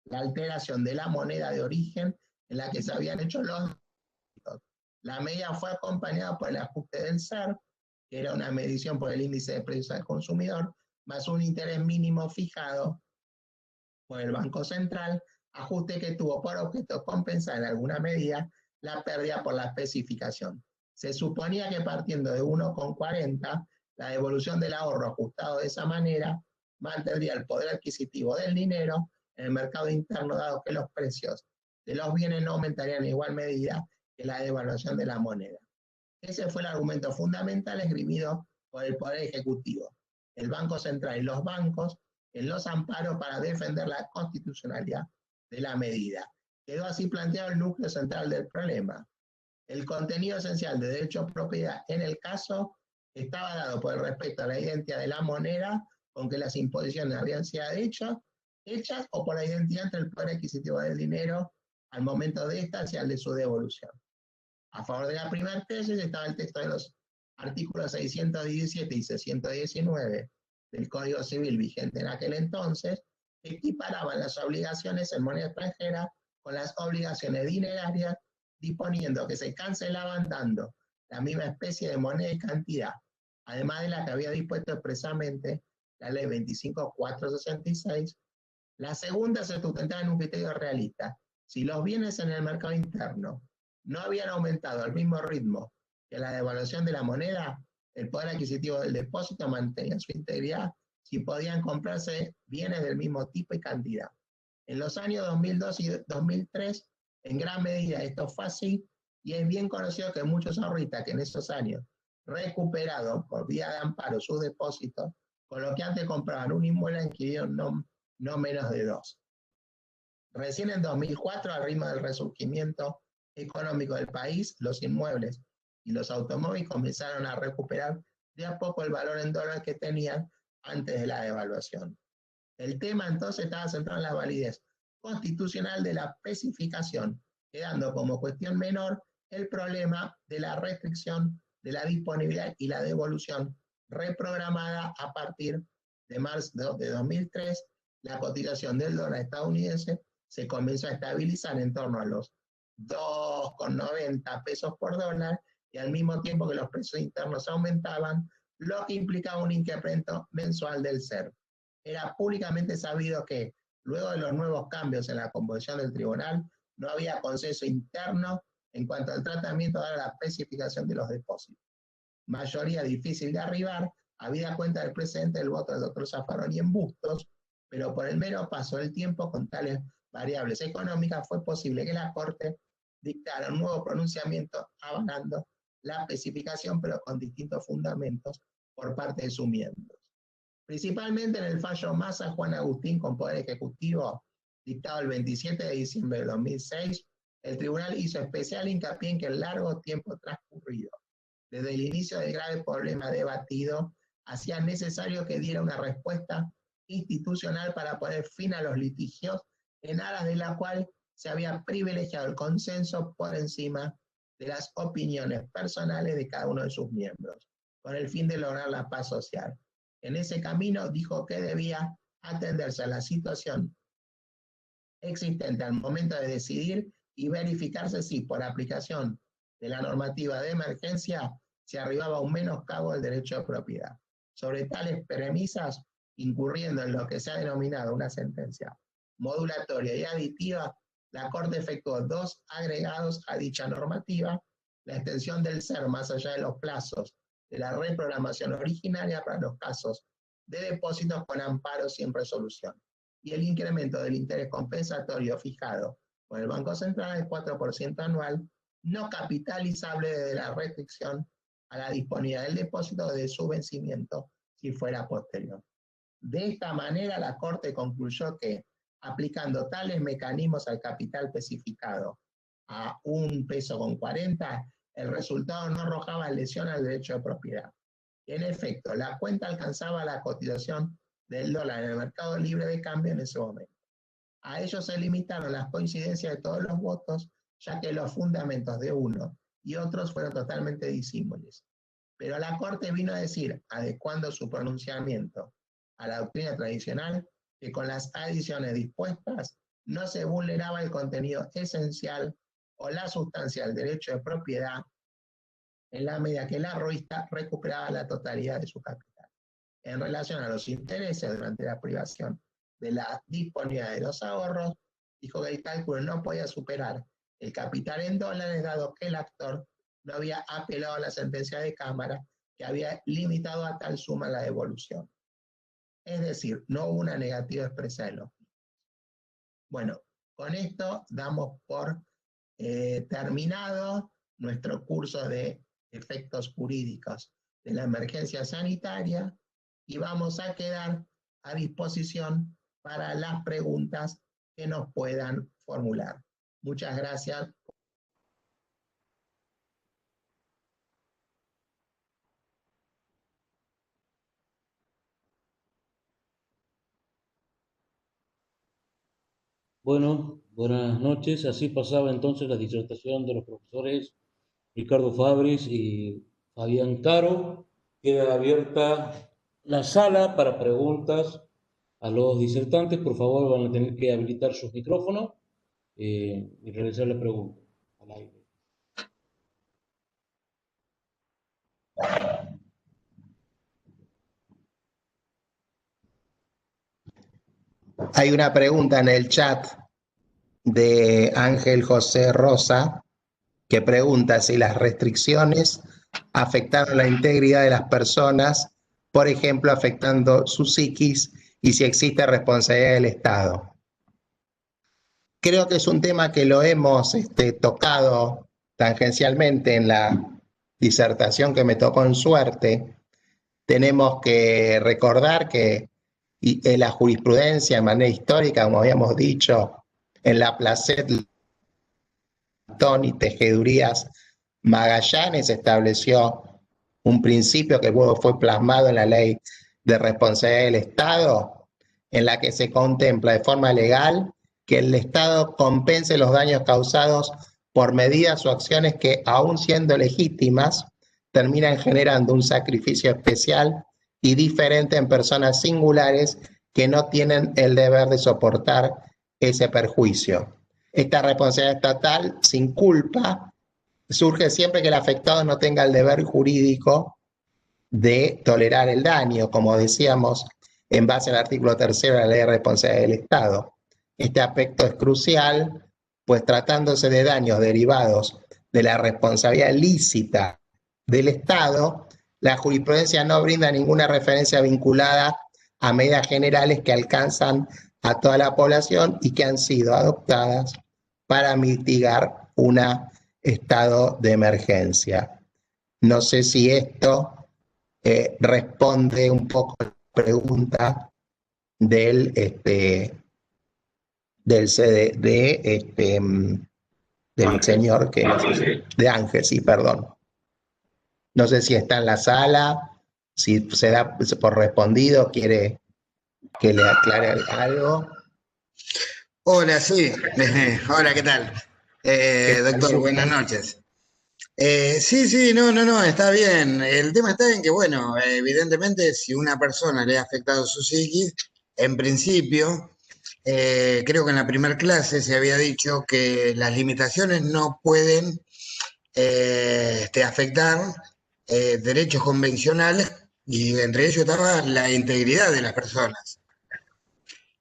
la alteración de la moneda de origen en la que se habían hecho los depósitos. La medida fue acompañada por el ajuste del SER, que era una medición por el índice de precios al consumidor, más un interés mínimo fijado por el Banco Central, ajuste que tuvo por objeto compensar en alguna medida la pérdida por la especificación. Se suponía que partiendo de 1,40, la devolución del ahorro ajustado de esa manera mantendría el poder adquisitivo del dinero en el mercado interno, dado que los precios de los bienes no aumentarían en igual medida que la devaluación de la moneda. Ese fue el argumento fundamental esgrimido por el Poder Ejecutivo, el Banco Central y los bancos en los amparos para defender la constitucionalidad de la medida. Quedó así planteado el núcleo central del problema. El contenido esencial de derecho a propiedad en el caso estaba dado por el respeto a la identidad de la moneda con que las imposiciones habían sido hechas o por la identidad entre el poder adquisitivo del dinero al momento de esta y al de su devolución. A favor de la primera tesis estaba el texto de los artículos 617 y 619 del Código Civil vigente en aquel entonces, que equiparaban las obligaciones en moneda extranjera con las obligaciones dinerarias, disponiendo que se cancelaban dando la misma especie de moneda y cantidad, además de la que había dispuesto expresamente la Ley 25.466. La segunda se sustentaba en un criterio realista. Si los bienes en el mercado interno no habían aumentado al mismo ritmo que la devaluación de la moneda, el poder adquisitivo del depósito mantenía su integridad si podían comprarse bienes del mismo tipo y cantidad. En los años 2002 y 2003, en gran medida esto fue así, y es bien conocido que muchos ahorristas que en esos años recuperaron por vía de amparo sus depósitos, con lo que antes compraban un inmueble adquirieron no menos de 2. Recién en 2004, al ritmo del resurgimiento económico del país, los inmuebles y los automóviles comenzaron a recuperar de a poco el valor en dólares que tenían antes de la devaluación. El tema entonces estaba centrado en la validez constitucional de la especificación, quedando como cuestión menor el problema de la restricción de la disponibilidad y la devolución reprogramada a partir de marzo de 2003. La cotización del dólar estadounidense se comenzó a estabilizar en torno a los 2,90 pesos por dólar, y al mismo tiempo que los precios internos aumentaban, lo que implicaba un incremento mensual del SER. Era públicamente sabido que, luego de los nuevos cambios en la composición del tribunal, no había consenso interno en cuanto al tratamiento de la especificación de los depósitos. Mayoría difícil de arribar, habida cuenta del precedente del voto del doctor Zaffaroni en Bustos, pero por el mero paso del tiempo con tales variables económicas fue posible que la Corte dictara un nuevo pronunciamiento avalando la especificación, pero con distintos fundamentos por parte de sus miembros. Principalmente en el fallo Massa Juan Agustín con Poder Ejecutivo, dictado el 27 de diciembre de 2006, el tribunal hizo especial hincapié en que el largo tiempo transcurrido desde el inicio del grave problema debatido hacía necesario que diera una respuesta institucional para poner fin a los litigios, en aras de la cual se había privilegiado el consenso por encima de las opiniones personales de cada uno de sus miembros, con el fin de lograr la paz social. En ese camino dijo que debía atenderse a la situación existente al momento de decidir y verificarse si, por aplicación de la normativa de emergencia, se arribaba a un menoscabo del derecho de propiedad. Sobre tales premisas, incurriendo en lo que se ha denominado una sentencia modulatoria y aditiva, la Corte efectuó 2 agregados a dicha normativa: la extensión del SER más allá de los plazos de la reprogramación originaria para los casos de depósitos con amparo sin resolución, y el incremento del interés compensatorio fijado por el Banco Central del 4% anual, no capitalizable desde la restricción a la disponibilidad del depósito de su vencimiento si fuera posterior. De esta manera, la Corte concluyó que, aplicando tales mecanismos al capital especificado a 1,40 pesos, el resultado no arrojaba lesión al derecho de propiedad. En efecto, la cuenta alcanzaba la cotización del dólar en el mercado libre de cambio en ese momento. A ello se limitaron las coincidencias de todos los votos, ya que los fundamentos de uno y otros fueron totalmente disímiles. Pero la Corte vino a decir, adecuando su pronunciamiento a la doctrina tradicional, que con las adiciones dispuestas no se vulneraba el contenido esencial o la sustancial derecho de propiedad en la medida que el ahorrista recuperaba la totalidad de su capital. En relación a los intereses durante la privación de la disponibilidad de los ahorros, dijo que el cálculo no podía superar el capital en dólares, dado que el actor no había apelado a la sentencia de Cámara que había limitado a tal suma la devolución. Es decir, no hubo una negativa expresa de los mismos. Bueno, con esto damos por terminado nuestro curso de efectos jurídicos de la emergencia sanitaria y vamos a quedar a disposición para las preguntas que nos puedan formular. Muchas gracias. Bueno, buenas noches. Así pasaba entonces la disertación de los profesores Ricardo Fabris y Fabián Caro. Queda abierta la sala para preguntas a los disertantes. Por favor, van a tener que habilitar sus micrófonos y realizar la pregunta al aire. Hay una pregunta en el chat de Ángel José Rosa que pregunta si las restricciones afectaron la integridad de las personas, por ejemplo, afectando su psiquis, y si existe responsabilidad del Estado. Creo que es un tema que lo hemos tocado tangencialmente en la disertación que me tocó en suerte. Tenemos que recordar que en la jurisprudencia de manera histórica, como habíamos dicho, en la Placet y Tejedurías Magallanes estableció un principio que luego fue plasmado en la Ley de Responsabilidad del Estado, en la que se contempla de forma legal que el Estado compense los daños causados por medidas o acciones que, aun siendo legítimas, terminan generando un sacrificio especial y diferente en personas singulares que no tienen el deber de soportar ese perjuicio. Esta responsabilidad estatal, sin culpa, surge siempre que el afectado no tenga el deber jurídico de tolerar el daño, como decíamos, en base al artículo 3 de la Ley de Responsabilidad del Estado. Este aspecto es crucial, pues tratándose de daños derivados de la responsabilidad lícita del Estado, la jurisprudencia no brinda ninguna referencia vinculada a medidas generales que alcanzan a toda la población y que han sido adoptadas para mitigar un estado de emergencia. No sé si esto responde un poco a la pregunta del señor que de Ángel, sí, perdón. No sé si está en la sala, si se da por respondido, quiere que le aclare algo. Hola, sí. Hola, ¿qué tal? Doctor, buenas noches. Sí, no, está bien. El tema está en que, bueno, evidentemente si una persona le ha afectado su psiquis, en principio, creo que en la primera clase se había dicho que las limitaciones no pueden afectar derechos convencionales y entre ellos estaba la integridad de las personas.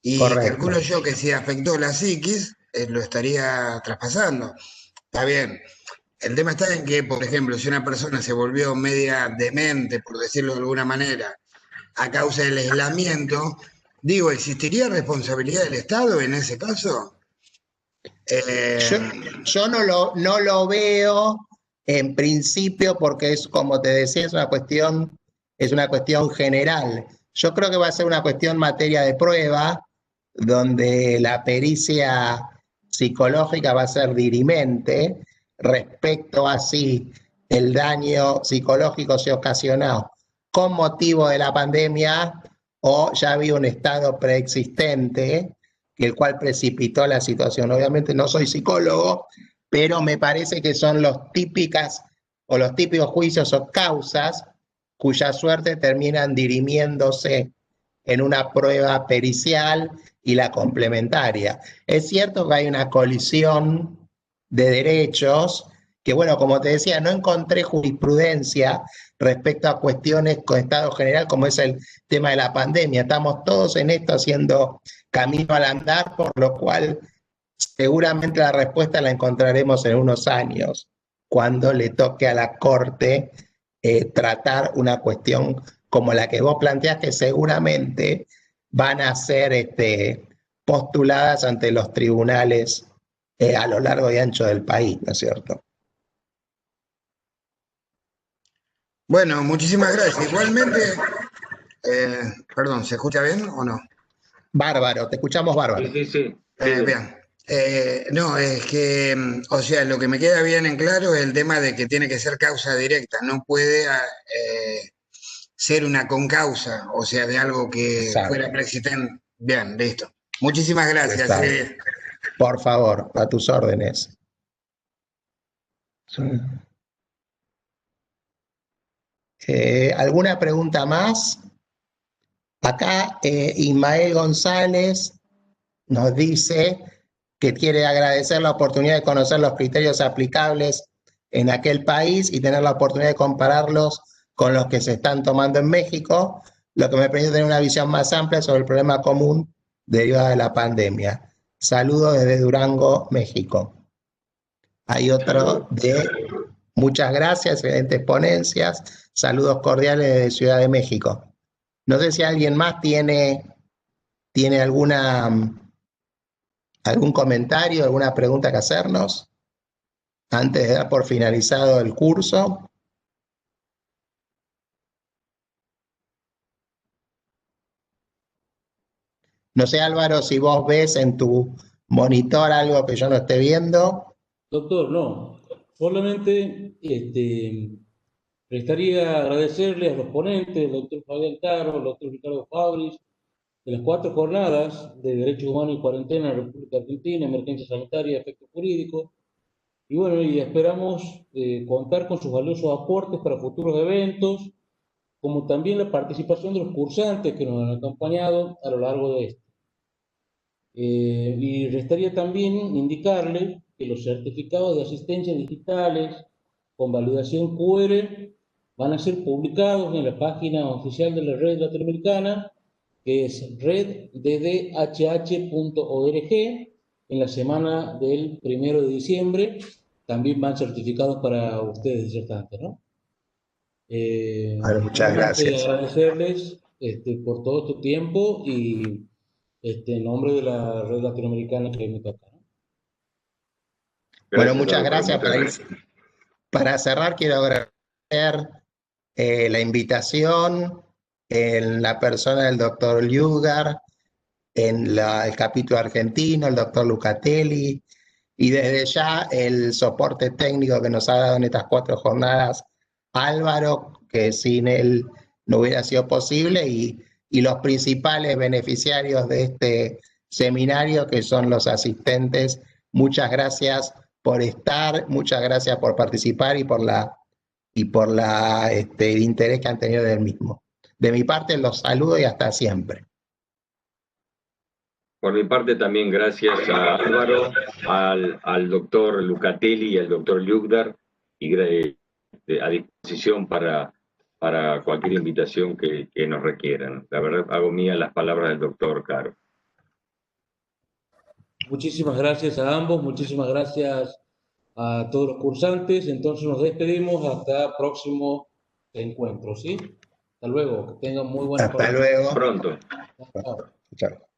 Y correcto. Calculo yo que si afectó la psiquis, lo estaría traspasando. Está bien. El tema está en que, por ejemplo, si una persona se volvió media demente, por decirlo de alguna manera, a causa del aislamiento, digo, ¿existiría responsabilidad del Estado en ese caso? Yo no lo veo en principio porque es, como te decía, es una cuestión general. Yo creo que va a ser una cuestión materia de prueba, donde la pericia psicológica va a ser dirimente respecto a si el daño psicológico se ocasionó con motivo de la pandemia o ya había un estado preexistente, el cual precipitó la situación. Obviamente no soy psicólogo, pero me parece que son los típicos juicios o causas cuya suerte terminan dirimiéndose en una prueba pericial y la complementaria. Es cierto que hay una colisión de derechos que, bueno, como te decía, no encontré jurisprudencia respecto a cuestiones con estado general, como es el tema de la pandemia. Estamos todos en esto haciendo camino al andar, por lo cual seguramente la respuesta la encontraremos en unos años, cuando le toque a la Corte tratar una cuestión como la que vos planteás, que seguramente van a ser postuladas ante los tribunales a lo largo y ancho del país, ¿no es cierto? Bueno, muchísimas gracias. Igualmente, perdón, ¿se escucha bien o no? Bárbaro, te escuchamos bárbaro. Sí. Bien. No, es que, o sea, lo que me queda bien en claro es el tema de que tiene que ser causa directa, no puede ser una concausa, o sea, de algo que fuera preexistente. Bien, listo. Muchísimas gracias. Por favor, a tus órdenes. ¿Alguna pregunta más? Acá Ismael González nos dice que quiere agradecer la oportunidad de conocer los criterios aplicables en aquel país y tener la oportunidad de compararlos con los que se están tomando en México, lo que me permite tener una visión más amplia sobre el problema común derivado de la pandemia. Saludos desde Durango, México. Hay otro de muchas gracias, excelentes ponencias, saludos cordiales desde Ciudad de México. No sé si alguien más tiene algún comentario, alguna pregunta que hacernos antes de dar por finalizado el curso. No sé, Álvaro, si vos ves en tu monitor algo que yo no esté viendo. Doctor, no. Solamente restaría agradecerle a los ponentes, el doctor Fabián Caro, el doctor Ricardo Fabris, de las 4 jornadas de Derechos Humanos y Cuarentena en la República Argentina, Emergencia Sanitaria, Efectos Jurídicos. Y bueno, y esperamos contar con sus valiosos aportes para futuros eventos, como también la participación de los cursantes que nos han acompañado a lo largo de esto. Y restaría también indicarle que los certificados de asistencia digitales con validación QR van a ser publicados en la página oficial de la red latinoamericana, que es reddhh.org, en la semana del 1 de diciembre. También van certificados para ustedes, ciertamente, ¿no? Bueno, muchas gracias. Agradecerles por todo tu tiempo y en nombre de la red latinoamericana que me toca, ¿no? Bueno, muchas gracias. Para cerrar, quiero agradecer la invitación en la persona del doctor Lugar, en el capítulo argentino, el doctor Lucatelli, y desde ya el soporte técnico que nos ha dado en estas 4 jornadas Álvaro, que sin él no hubiera sido posible, y los principales beneficiarios de este seminario, que son los asistentes. Muchas gracias por estar, muchas gracias por participar y por el interés que han tenido del mismo. De mi parte los saludo y hasta siempre. Por mi parte también gracias a Álvaro, al doctor Lucatelli y al doctor Lugdar, y a disposición para cualquier invitación que nos requieran. La verdad, hago mía las palabras del doctor Caro. Muchísimas gracias a ambos, muchísimas gracias a todos los cursantes. Entonces nos despedimos hasta próximo encuentro, ¿sí? Hasta luego, que tengan muy buena Hasta luego. Pronto. Chao. Chao.